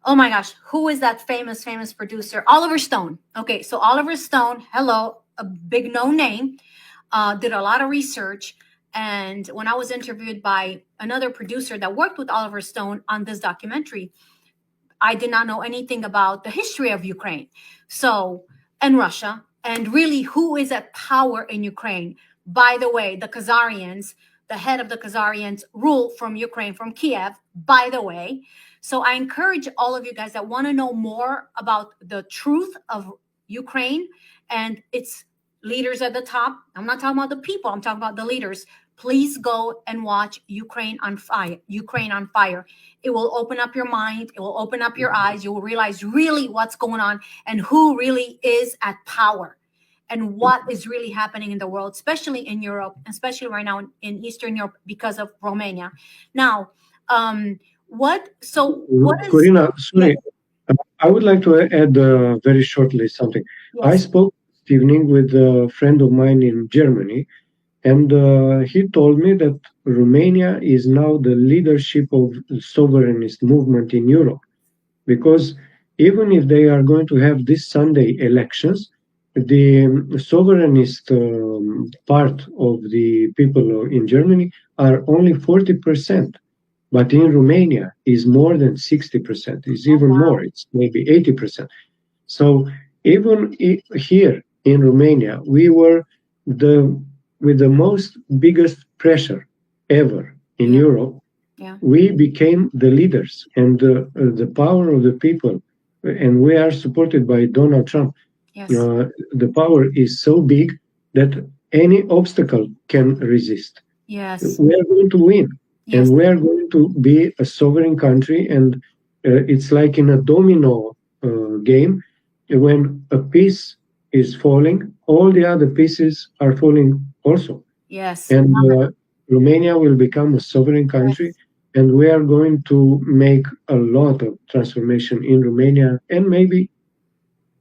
Oh my gosh, who is that famous producer? Oliver Stone. Okay, so Oliver Stone, hello, a big no name, did a lot of research. And when I was interviewed by another producer that worked with Oliver Stone on this documentary, I did not know anything about the history of Ukraine. So, and Russia, and really who is at power in Ukraine. By the way, the Khazarians, the head of the Khazarians rule from Ukraine, from Kiev, by the way. So I encourage all of you guys that want to know more about the truth of Ukraine and its leaders at the top. I'm not talking about the people, I'm talking about the leaders. Please go and watch Ukraine on Fire. Ukraine on Fire. It will open up your mind. It will open up your eyes. You will realize really what's going on and who really is at power and what is really happening in the world, especially in Europe, especially right now in Eastern Europe because of Romania. Now, what is... Corina, sorry, I would like to add very shortly something. Yes. I spoke this evening with a friend of mine in Germany, and he told me that Romania is now the leadership of the sovereignist movement in Europe, because even if they are going to have this Sunday elections, the sovereignist part of the people in Germany are only 40%, but in Romania is more than 60%. It's even more. It's maybe 80%. So even here in Romania, we were with the most biggest pressure ever in Europe. We became the leaders and the power of the people, and we are supported by Donald Trump. Yes. The power is so big that any obstacle can resist. Yes. We are going to win. Yes. And we are going to be a sovereign country, and it's like in a domino game. When a piece is falling, all the other pieces are falling also. Yes. And Romania will become a sovereign country, and we are going to make a lot of transformation in Romania, and maybe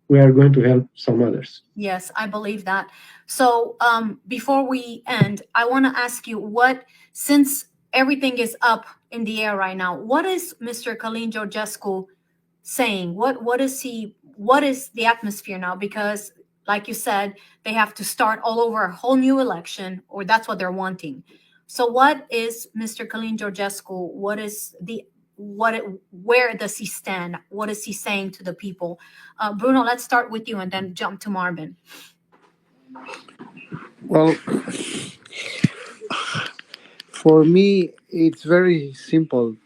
we are going to help some others. Yes, I believe that. So before we end, I want to ask you since everything is up in the air right now, what is Mr. Ken Jesco saying? What is the atmosphere now? Because like you said, they have to start all over a whole new election, or that's what they're wanting. So what is Mr. Călin Georgescu? Where does he stand? What is he saying to the people? Bruno, let's start with you and then jump to Marvin. Well, for me, it's very simple.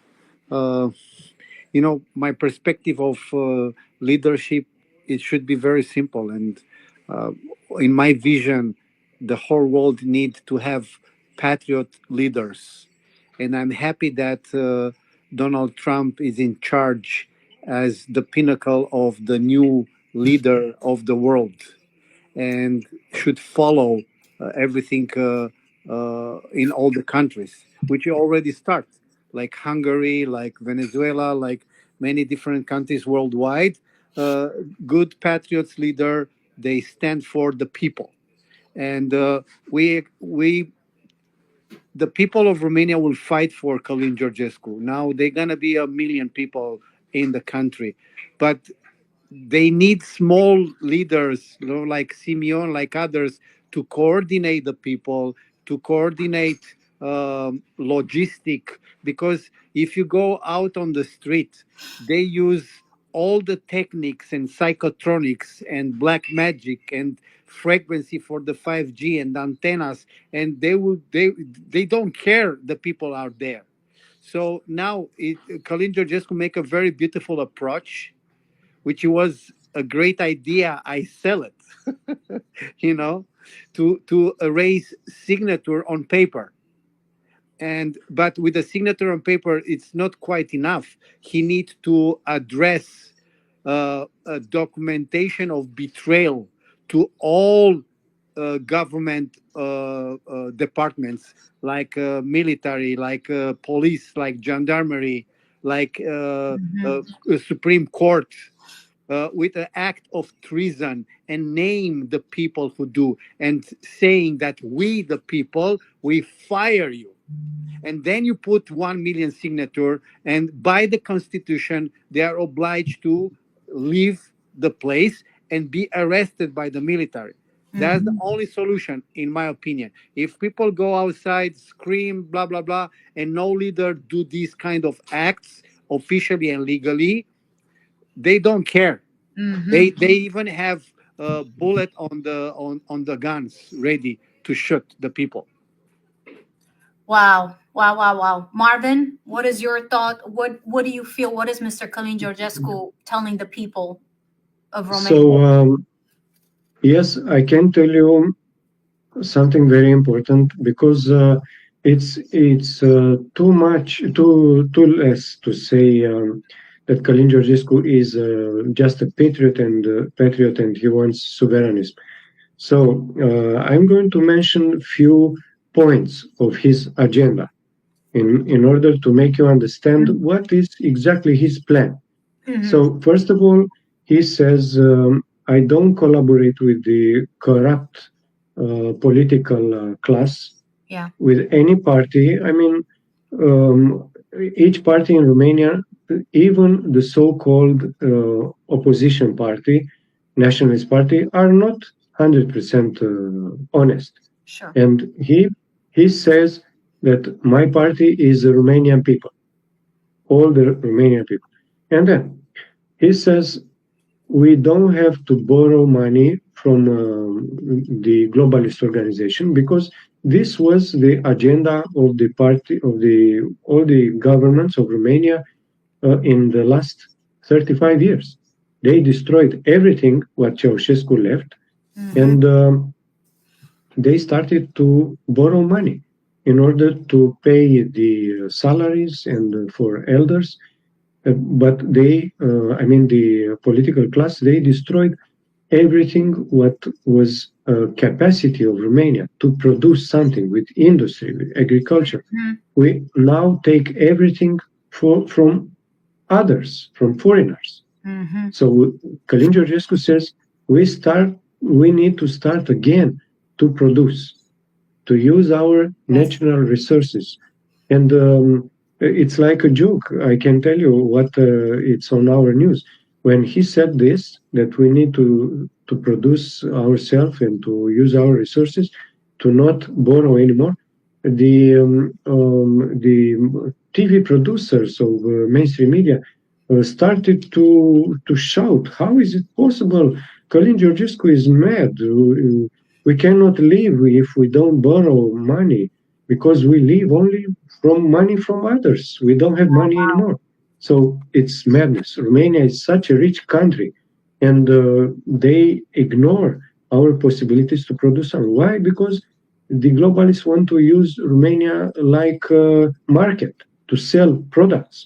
My perspective of leadership, it should be very simple. And in my vision, the whole world needs to have patriot leaders. And I'm happy that Donald Trump is in charge as the pinnacle of the new leader of the world, and should follow everything in all the countries, which already start, like Hungary, like Venezuela, like many different countries worldwide. Good patriots leader, they stand for the people. And the people of Romania will fight for Călin Georgescu. Now they're gonna be 1 million people in the country, but they need small leaders, like Simeon, like others, to coordinate the people, to coordinate logistic. Because if you go out on the street, they use all the techniques and psychotronics and black magic and frequency for the 5G and antennas, and they don't care the people out there. So now Călin Georgescu make a very beautiful approach, which was a great idea. I sell it, to erase signature on paper. But with the signature on paper, it's not quite enough. He needs to address a documentation of betrayal to all government departments, like military, like police, like gendarmerie, like Supreme Court, with an act of treason, and name the people who do, and saying that we, the people, we fire you. And then you put 1 million signature, and by the constitution, they are obliged to leave the place and be arrested by the military. That's the only solution, in my opinion. If people go outside, scream, blah, blah, blah, and no leader do these kind of acts officially and legally, they don't care. They even have a bullet on the guns ready to shoot the people. Wow. Marvin, what is your thought? What do you feel? What is Mr. Călin Georgescu telling the people of Romania? So, yes, I can tell you something very important, because it's too less to say that Călin Georgescu is just a patriot and he wants sovereignty. So I'm going to mention few points of his agenda in order to make you understand what is exactly his plan. So first of all, he says, I don't collaborate with the corrupt political class, with any party. I mean, each party in Romania, even the so-called opposition party, nationalist party, are not 100% honest. Sure. And he says that my party is the Romanian people, all the Romanian people. And then he says we don't have to borrow money from the globalist organization, because this was the agenda of the party, of all the governments of Romania in the last 35 years. They destroyed everything what Ceausescu left, and they started to borrow money in order to pay the salaries and for elders. But they, the political class, they destroyed everything what was capacity of Romania to produce something with industry, with agriculture. We now take everything from others, from foreigners. So Călin Georgescu says we need to start again to produce, to use our natural resources. And it's like a joke. I can tell you what it's on our news. When he said this, that we need to produce ourselves and to use our resources, to not borrow anymore, the TV producers of mainstream media started to shout, "How is it possible? Călin Georgescu is mad. We cannot live if we don't borrow money, because we live only from money from others. We don't have money anymore." So it's madness. Romania is such a rich country, and they ignore our possibilities to produce something. Why? Because the globalists want to use Romania like a market to sell products,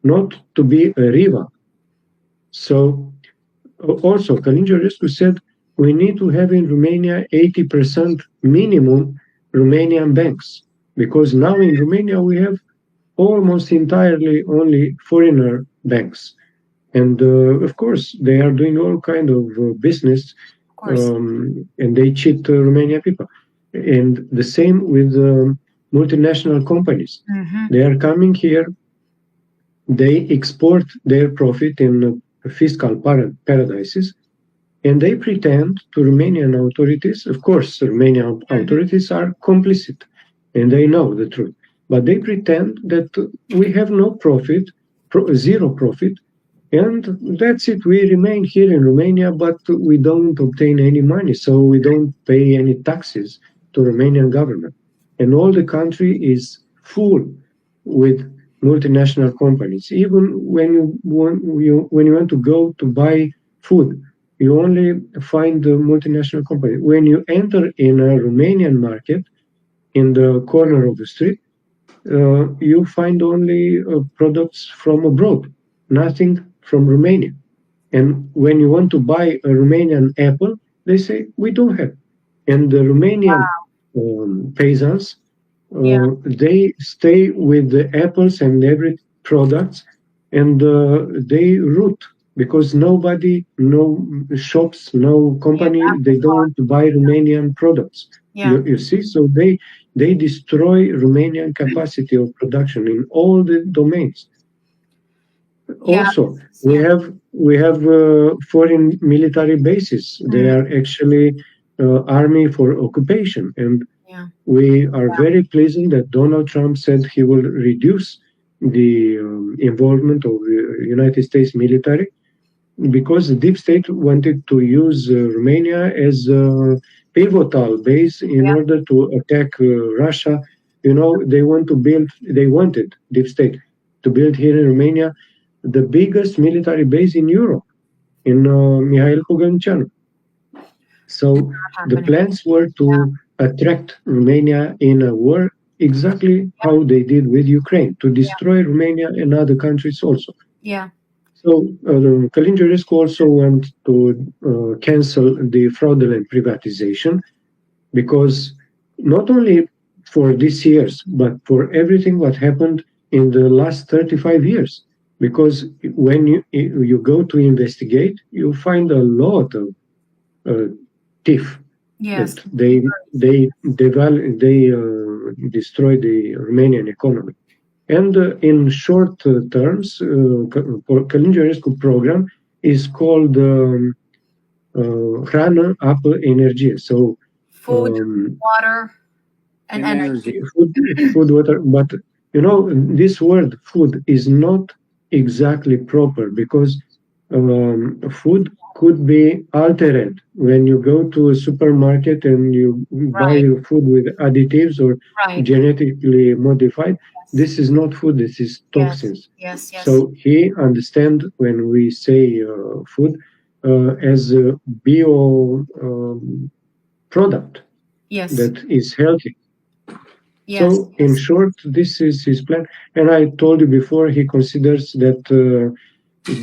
not to be a rival. So also, Călin Georgescu said we need to have in Romania 80% minimum Romanian banks, because now in Romania we have almost entirely only foreigner banks. And of course, they are doing all kind of business, and they cheat Romanian people. And the same with multinational companies. They are coming here, they export their profit in fiscal paradises, and they pretend to Romanian authorities, of course, Romanian authorities are complicit, and they know the truth, but they pretend that we have no profit, zero profit, and that's it. We remain here in Romania, but we don't obtain any money, so we don't pay any taxes to Romanian government. And all the country is full with multinational companies. Even when you want to go to buy food, you only find the multinational company. When you enter in a Romanian market, in the corner of the street, you find only products from abroad, nothing from Romania. And when you want to buy a Romanian apple, they say, we don't have. And the Romanian peasants, they stay with the apples and every products, and they root, because nobody, no shops, no company, they don't want to buy Romanian products. You see, so they destroy Romanian capacity of production in all the domains. Also, we have foreign military bases. They are actually army for occupation, and we are very pleased that Donald Trump said he will reduce the involvement of the United States military, because the deep state wanted to use Romania as a pivotal base in order to attack Russia. You know, they wanted deep state to build here in Romania the biggest military base in Europe, in Mihail Pogălnicianu. So the plans were to attract Romania in a war, exactly how they did with Ukraine, to destroy Romania and other countries also. So Călin Georgescu also went to cancel the fraudulent privatization, because not only for these years, but for everything what happened in the last 35 years. Because when you go to investigate, you find a lot of thief. That they destroy the Romanian economy. And in short terms, Călin Georgescu program is called Hrană, Apă, Energie. So food, water, and energy. Food, water. But you know, this word "food" is not exactly proper, because food could be altered. When you go to a supermarket and you buy food with additives or genetically modified, this is not food, this is toxins. Yes. So he understands when we say food as a bio product that is healthy. So in short, this is his plan. And I told you before, he considers that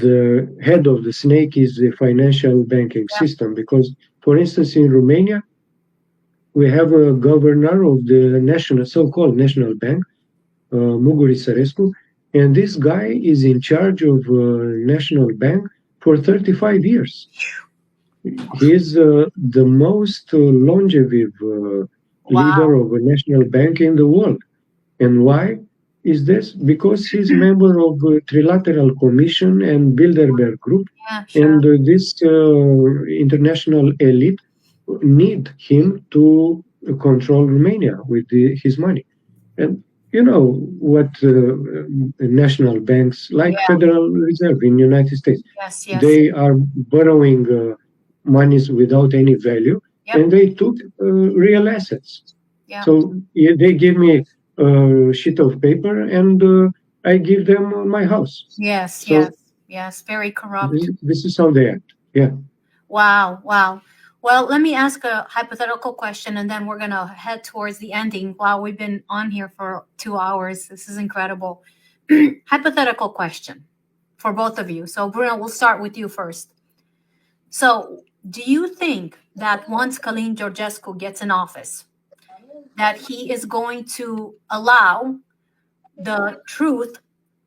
the head of the snake is the financial banking system, because, for instance, in Romania, we have a governor of the so-called national bank, Muguri Sărescu, and this guy is in charge of national bank for 35 years. He is the most longevous leader of a national bank in the world. And why is this? Because he's a member of Trilateral Commission and Bilderberg Group, and this international elite need him to control Romania with his money. And you know what national banks, like Federal Reserve in the United States, they are borrowing monies without any value, and they took real assets. So they give me a sheet of paper, and I give them my house. Yes, very corrupt. This is how they act. Yeah. Wow. Well, let me ask a hypothetical question, and then we're going to head towards the ending. Wow, we've been on here for 2 hours. This is incredible. Hypothetical question for both of you. So, Bruno, we'll start with you first. So, do you think that once Ken Jesco gets in office, that he is going to allow the truth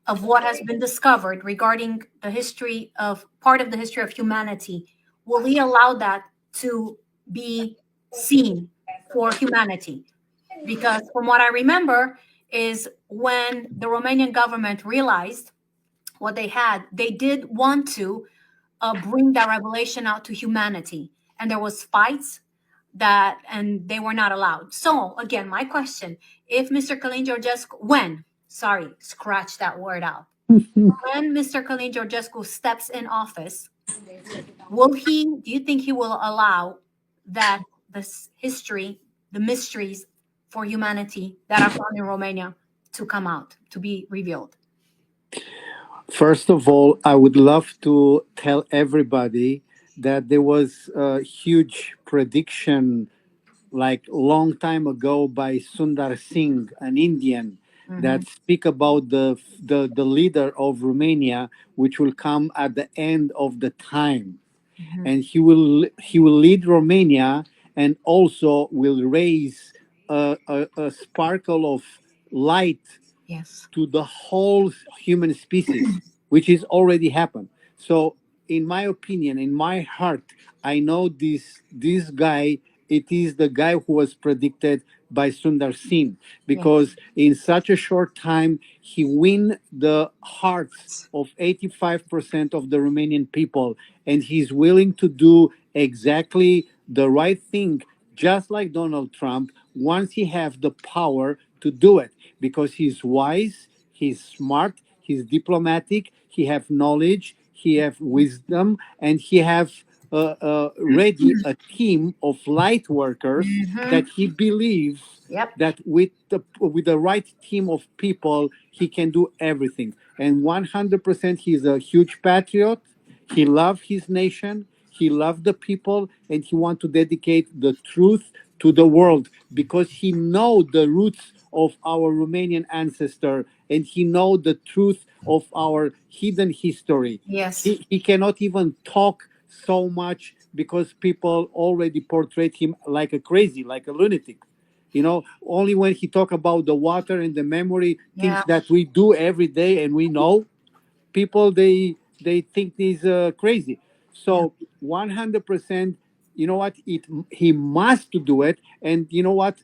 of what has been discovered regarding the history of part of the history of humanity? Will he allow that to be seen for humanity? Because from what I remember is when the Romanian government realized what they had, they did want to bring that revelation out to humanity. And there was fights and they were not allowed. So again, my question, if Mr. Ken Jesco, scratch that word out. When Mr. Ken Jesco steps in office, do you think he will allow that this history, the mysteries for humanity that are found in Romania to come out, to be revealed? First of all, I would love to tell everybody that there was a huge prediction like long time ago by Sundar Singh, an Indian, that speak about the leader of Romania, which will come at the end of the time. And he will lead Romania, and also will raise a sparkle of light to the whole human species, which is already happened. So in my opinion, in my heart, I know this guy, it is the guy who was predicted by Sundar Singh, because in such a short time, he win the hearts of 85% of the Romanian people, and he's willing to do exactly the right thing, just like Donald Trump, once he have the power to do it, because he's wise, he's smart, he's diplomatic, he have knowledge, he have wisdom, and he have ready a team of light workers that he believes that with the right team of people, he can do everything. And 100% he's a huge patriot. He loves his nation. He loves the people, and he wants to dedicate the truth to the world, because he knows the roots of our Romanian ancestor, and he knows the truth of our hidden history. He cannot even talk so much because people already portrayed him like a crazy, like a lunatic. Only when he talk about the water and the memory, things that we do every day and we know, people they think he's crazy. So 100%, you know what? He must do it, and you know what?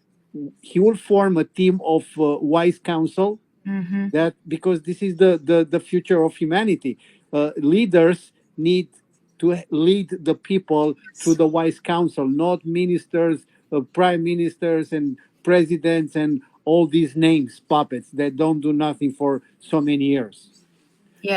He will form a team of wise counsel. That because this is the future of humanity. Leaders need to lead the people to the wise counsel, not ministers, prime ministers, and presidents, and all these names, puppets that don't do nothing for so many years.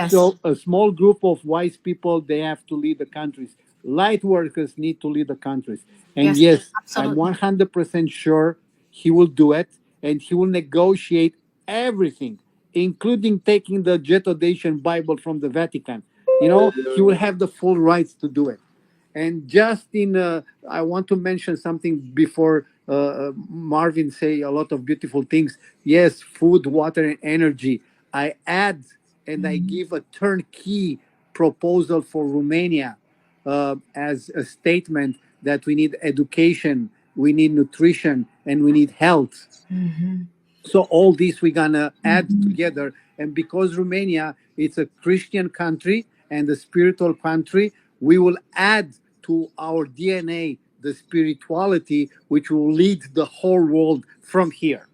So a small group of wise people, they have to lead the countries. Light workers need to lead the countries. And yes, I'm 100% sure he will do it, and he will negotiate everything, including taking the Jetodation Bible from the Vatican. He will have the full rights to do it. And just I want to mention something before Marvin say a lot of beautiful things. Yes, food, water, and energy. I add and I give a turnkey proposal for Romania as a statement that we need education, we need nutrition, and we need health. So all this we're gonna add together. And because Romania it's a Christian country and a spiritual country, we will add to our DNA the spirituality, which will lead the whole world from here.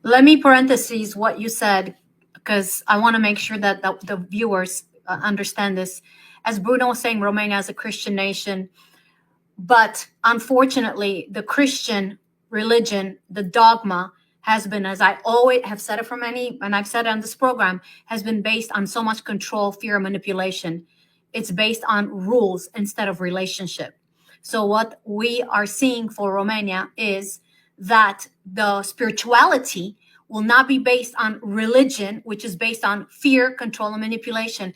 Let me parentheses what you said, because I want to make sure that the viewers understand this. As Bruno was saying, Romania is a Christian nation, but unfortunately, the Christian religion, the dogma has been, as I always have said it for many, and I've said it on this program, has been based on so much control, fear, and manipulation. It's based on rules instead of relationship. So what we are seeing for Romania is that the spirituality will not be based on religion, which is based on fear, control, and manipulation,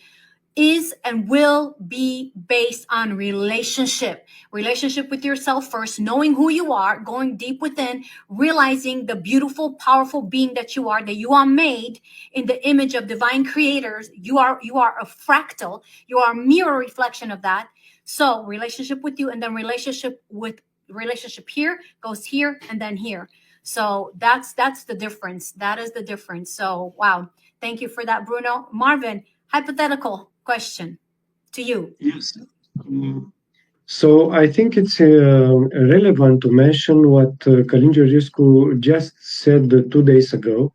is and will be based on relationship with yourself first, knowing who you are, going deep within, realizing the beautiful, powerful being that you are made in the image of divine creators. You are a fractal, you are a mirror reflection of that. So relationship with you, and then relationship here goes here and then here. So that's the difference. That is the difference. So wow, thank you for that, Bruno. Marvin, hypothetical question to you. Yes. So I think it's relevant to mention what Ken Jesco just said 2 days ago.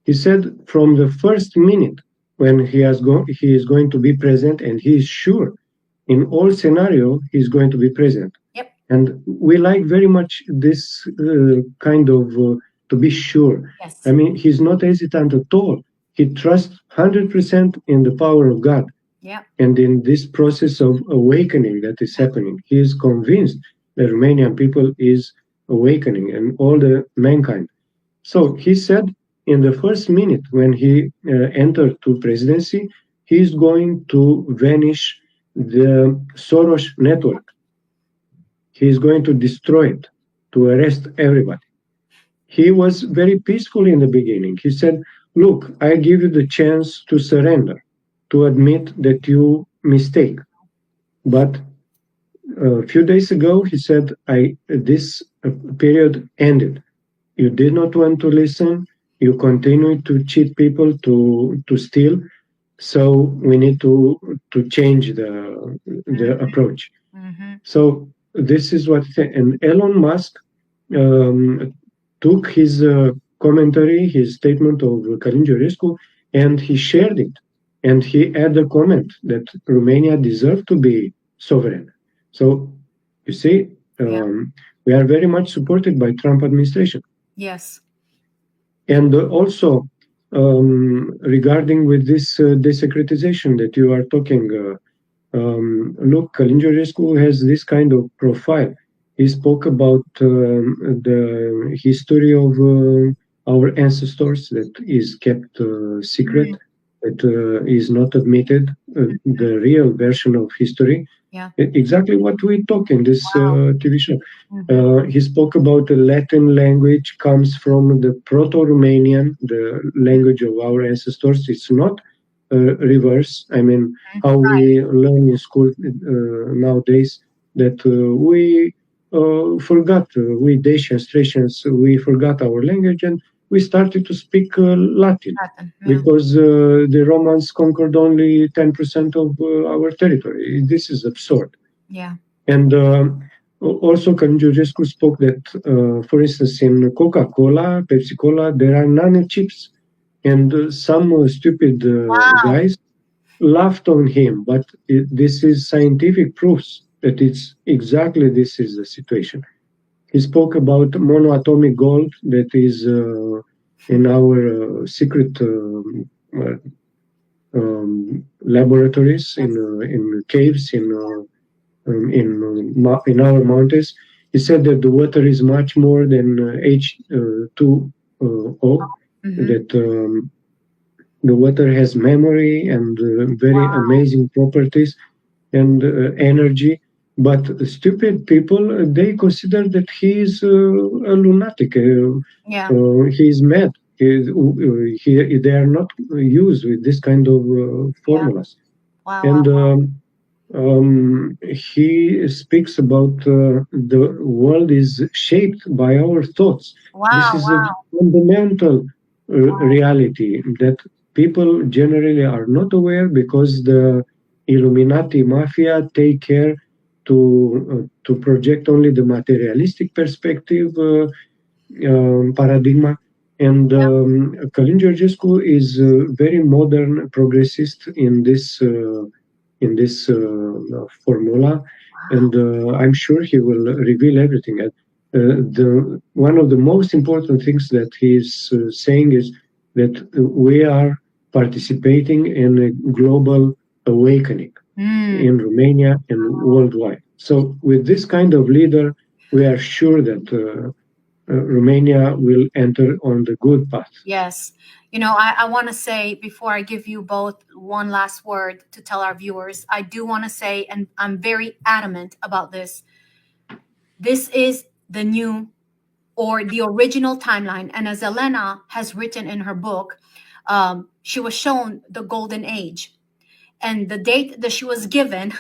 He said from the first minute when he is going to be present, and he is sure in all scenario he's going to be present. Yep. And we like very much this kind of to be sure. Yes. I mean, he's not hesitant at all. He trusts 100% in the power of God. Yeah. And in this process of awakening that is happening, he is convinced the Romanian people is awakening and all the mankind. So he said in the first minute when he entered to presidency, he is going to vanish the Soros network. He is going to destroy it, to arrest everybody. He was very peaceful in the beginning. He said, look, I give you the chance to surrender, to admit that you mistake. But a few days ago, he said, this period ended. You did not want to listen. You continued to cheat people, to steal. So we need to change the approach. Mm-hmm. So this is what, and Elon Musk took his commentary, his statement of Ken Jesco, and he shared it. And he added a comment that Romania deserved to be sovereign. So you see, we are very much supported by Trump administration. Yes. And also regarding with this desecretization that you are talking, look, Ken Jesco has this kind of profile. He spoke about the history of our ancestors that is kept secret, that is not admitted, the real version of history. Yeah. Exactly what we talk in this TV show. He spoke about the Latin language comes from the Proto-Romanian, the language of our ancestors. It's not reverse. I mean, how we learn in school nowadays that we forgot, we Dacians, Thracians, we forgot our language and we started to speak Latin because the Romans conquered only 10% of our territory. This is absurd. Yeah. And also Ken Jesco spoke that, for instance, in Coca-Cola, Pepsi-Cola, there are nanochips. And some stupid guys laughed on him, but this is scientific proofs that it's exactly this is the situation. He spoke about monoatomic gold that is in our secret laboratories, in caves, in our mountains. He said that the water is much more than H2O. That the water has memory and very amazing properties and energy. But stupid people, they consider that he is a lunatic. He is mad. They are not used with this kind of formulas. And he speaks about the world is shaped by our thoughts. This is a fundamental reality that people generally are not aware because the Illuminati mafia take care to project only the materialistic perspective paradigm. And Ken Jesco is very modern progressist in this formula, and I'm sure he will reveal everything. one of the most important things that he's saying is that we are participating in a global awakening in Romania and worldwide. So with this kind of leader, we are sure that Romania will enter on the good path. Yes. You know, I want to say, before I give you both one last word to tell our viewers, I do want to say, and I'm very adamant about this, this is the new or the original timeline. And as Elena has written in her book, she was shown the golden age. And the date that she was given,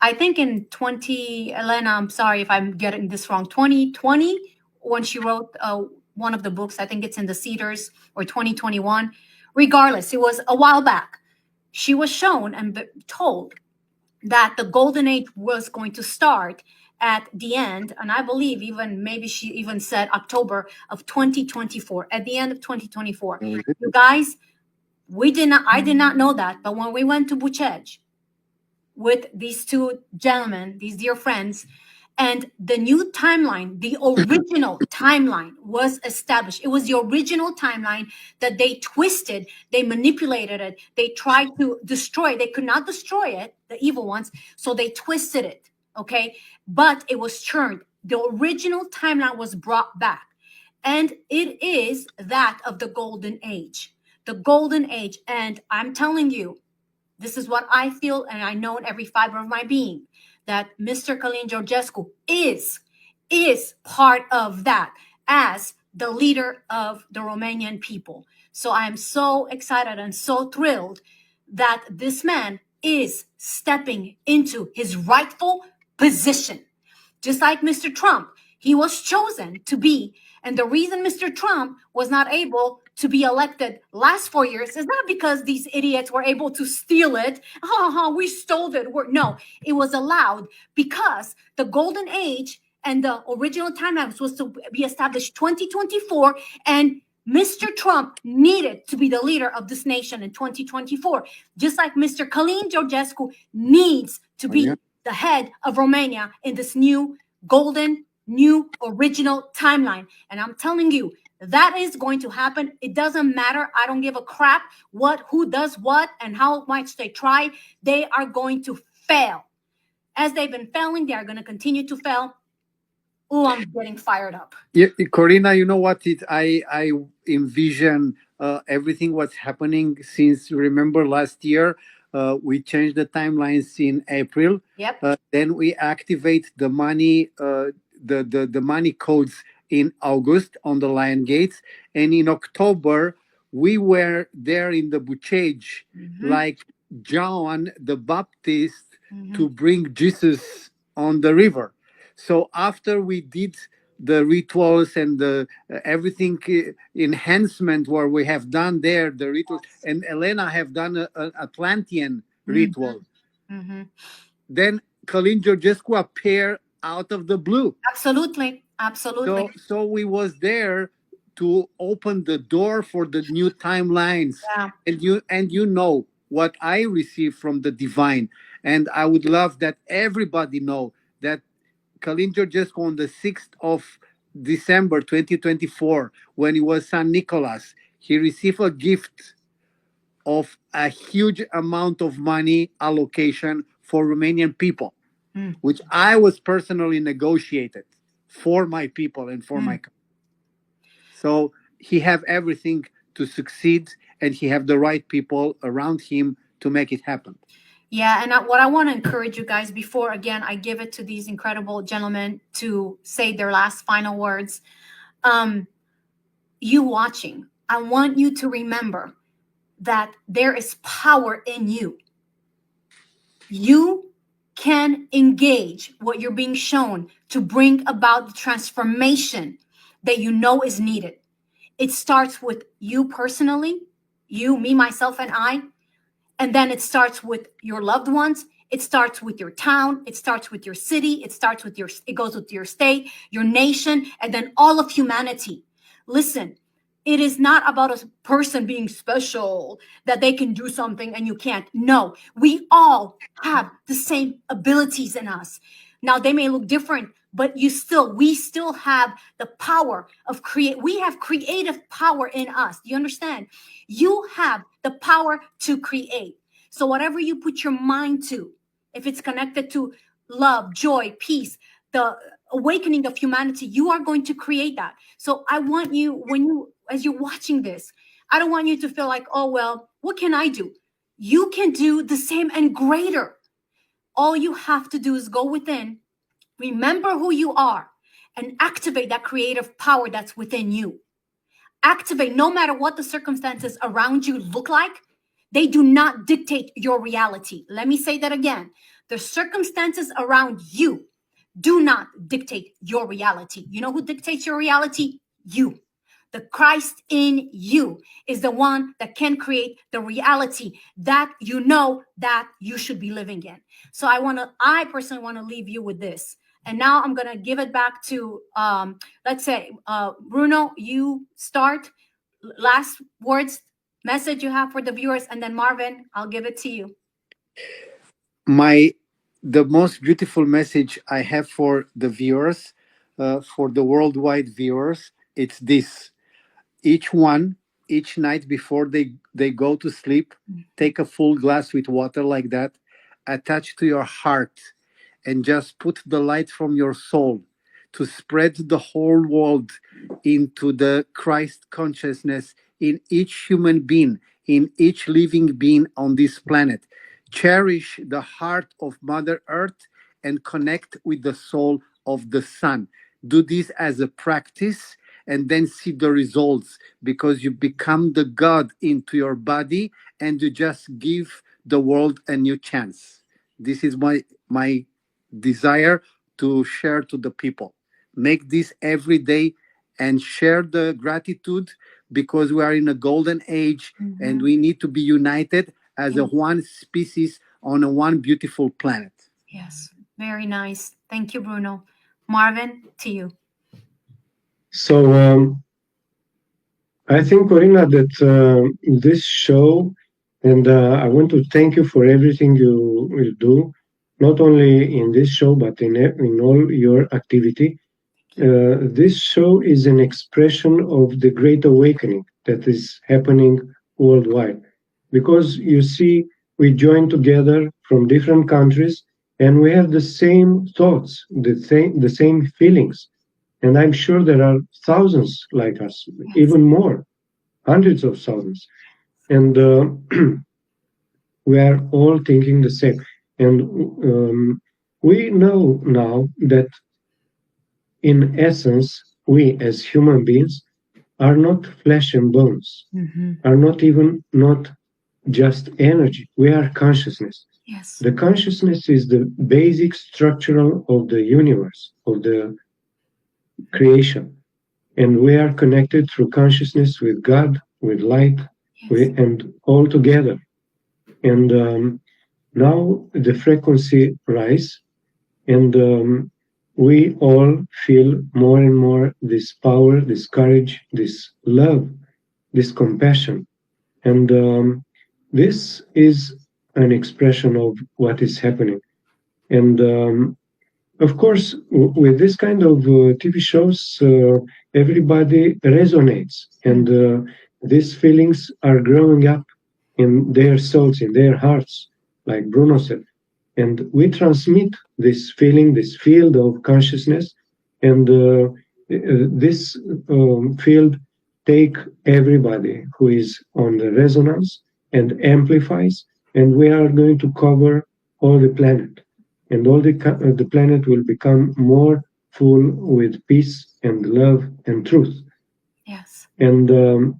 I think in Elena, I'm sorry if I'm getting this wrong, 2020, when she wrote one of the books, I think it's in the Cedars, or 2021. Regardless, it was a while back. She was shown and told that the golden age was going to start at the end, and I believe maybe she even said October of 2024, at the end of 2024. You guys, I did not know that, but when we went to Bucegi with these two gentlemen, these dear friends, and the new timeline, the original timeline was established. It was the original timeline that they twisted, they manipulated it, they tried to destroy. They could not destroy it, the evil ones, so they twisted it, okay? But it was turned. The original timeline was brought back. And it is that of the golden age. The golden age. And I'm telling you, this is what I feel, and I know in every fiber of my being, that Mr. Ken Jesco is part of that as the leader of the Romanian people. So I am so excited and so thrilled that this man is stepping into his rightful position. Just like Mr. Trump, he was chosen to be. And the reason Mr. Trump was not able to be elected last 4 years is not because these idiots were able to steal it. We stole it. No, it was allowed because the golden age and the original timeline was to be established 2024. And Mr. Trump needed to be the leader of this nation in 2024, just like Mr. Ken Jesco needs to be the head of Romania in this new golden, new original timeline. And I'm telling you, that is going to happen. It doesn't matter. I don't give a crap who does what and how much they try. They are going to fail. As they've been failing, they are going to continue to fail. Oh, I'm getting fired up. Yeah, Corina, you know what? I envision everything what's happening since, remember last year, we changed the timelines in April. Yep. Then we activate the money, the money codes in August on the Lion Gates, and in October we were there in the Bucegi, like John the Baptist, to bring Jesus on the river. So after we did the rituals and the everything enhancement where we have done there the rituals, and Elena have done an Atlantean ritual, then Ken Jesco appeared out of the blue. Absolutely. So we was there to open the door for the new timelines. Yeah. And you know what I received from the divine, and I would love that everybody know that Ken Jesco on the 6th of December 2024, when it was San Nicolas, he received a gift of a huge amount of money allocation for Romanian people, which I was personally negotiated for my people and for my country. So he have everything to succeed, and he have the right people around him to make it happen. Yeah, and what I want to encourage you guys, before, again, I give it to these incredible gentlemen to say their last final words. You watching, I want you to remember that there is power in you. You can engage what you're being shown to bring about the transformation that you know is needed. It starts with you personally, you, me, myself, and I. And then it starts with your loved ones. It starts with your town. It starts with your city. It goes with your state, your nation, and then all of humanity. Listen, it is not about a person being special, that they can do something and you can't. No, we all have the same abilities in us. Now, they may look different, but we still have the power of we have creative power in us. Do you understand? You have the power to create. So whatever you put your mind to, if it's connected to love, joy, peace, the awakening of humanity, you are going to create that. So I want you, as you're watching this, I don't want you to feel like, oh, well, what can I do? You can do the same and greater. All you have to do is go within, remember who you are, and activate that creative power that's within you. Activate, no matter what the circumstances around you look like, they do not dictate your reality. Let me say that again. The circumstances around you do not dictate your reality. You know who dictates your reality? You. The Christ in you is the one that can create the reality that you know that you should be living in. So I personally want to leave you with this. And now I'm going to give it back to, let's say, Bruno, you start. Last words, message you have for the viewers, and then Marvin, I'll give it to you. The most beautiful message I have for the viewers, for the worldwide viewers, it's this. Each night before they go to sleep, take a full glass with water like that, attach to your heart, and just put the light from your soul to spread the whole world into the Christ consciousness in each human being, in each living being on this planet. Cherish the heart of Mother Earth and connect with the soul of the Sun. Do this as a practice and then see the results, because you become the God into your body and you just give the world a new chance. This is my desire to share to the people. Make this every day and share the gratitude, because we are in a golden age and we need to be united as a one species on a one beautiful planet. Yes, very nice. Thank you, Bruno. Marvin, to you. So I think, Corina, that this show, and I want to thank you for everything you will do, not only in this show, but in all your activity. This show is an expression of the great awakening that is happening worldwide. Because you see, we join together from different countries and we have the same thoughts, the same feelings. And I'm sure there are thousands like us, even more, hundreds of thousands. And we are all thinking the same. And we know now that in essence, we as human beings are not flesh and bones, are not just energy. We are consciousness. Yes. The consciousness is the basic structural of the universe, of the creation. And we are connected through consciousness with God, with light, and all together. And now the frequency rise, and we all feel more and more this power, this courage, this love, this compassion. And this is an expression of what is happening. And of course, with this kind of TV shows, everybody resonates, and these feelings are growing up in their souls, in their hearts, like Bruno said. And we transmit this feeling, this field of consciousness, and this field take everybody who is on the resonance and amplifies, and we are going to cover all the planet. And all the planet will become more full with peace and love and truth. Yes. And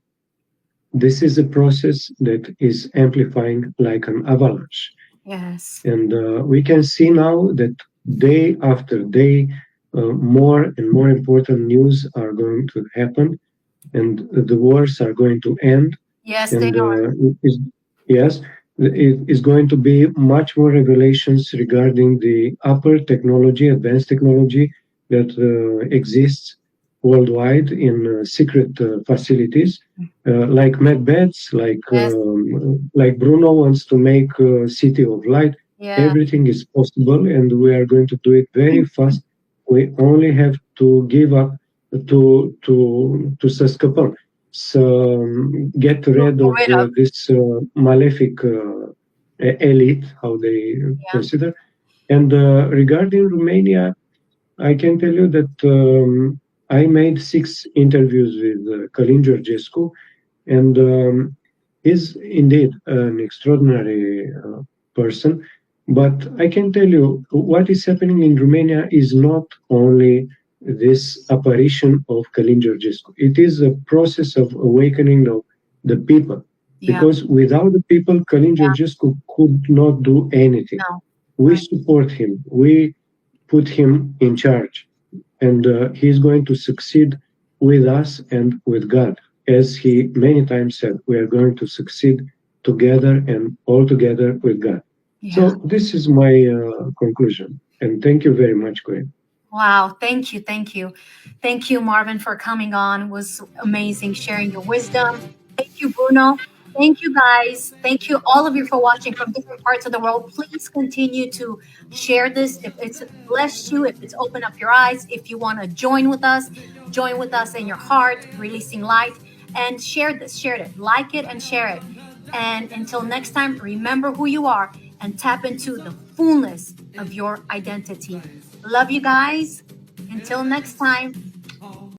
this is a process that is amplifying like an avalanche. Yes. And we can see now that day after day, more and more important news are going to happen, and the wars are going to end. Yes, and, they are. Yes. It is going to be much more revelations regarding the upper technology, advanced technology that exists worldwide in secret facilities, like med beds, like Bruno wants to make a city of light. Yeah. Everything is possible, and we are going to do it very fast we only have to give up to să scăpăm, să get rid of this malefic elite, how they consider. And regarding Romania, I can tell you that I made 6 interviews with Ken Jesco, and he's indeed an extraordinary person. But I can tell you what is happening in Romania is not only this apparition of Ken Jesco. It is a process of awakening of the people. Because without the people, Ken Jesco could not do anything. No. We support him. We put him in charge. And he's going to succeed with us and with God. As he many times said, we are going to succeed together and all together with God. So this is my conclusion. And thank you very much, Corinne. Wow, thank you, thank you. Thank you, Marvin, for coming on. It was amazing sharing your wisdom. Thank you, Bruno. Thank you, guys. Thank you, all of you, for watching from different parts of the world. Please continue to share this. If it's blessed you, if it's opened up your eyes, if you want to join with us in your heart, releasing light, and share this, share it, like it, and share it. And until next time, remember who you are and tap into the fullness of your identity. Love you guys. Until next time.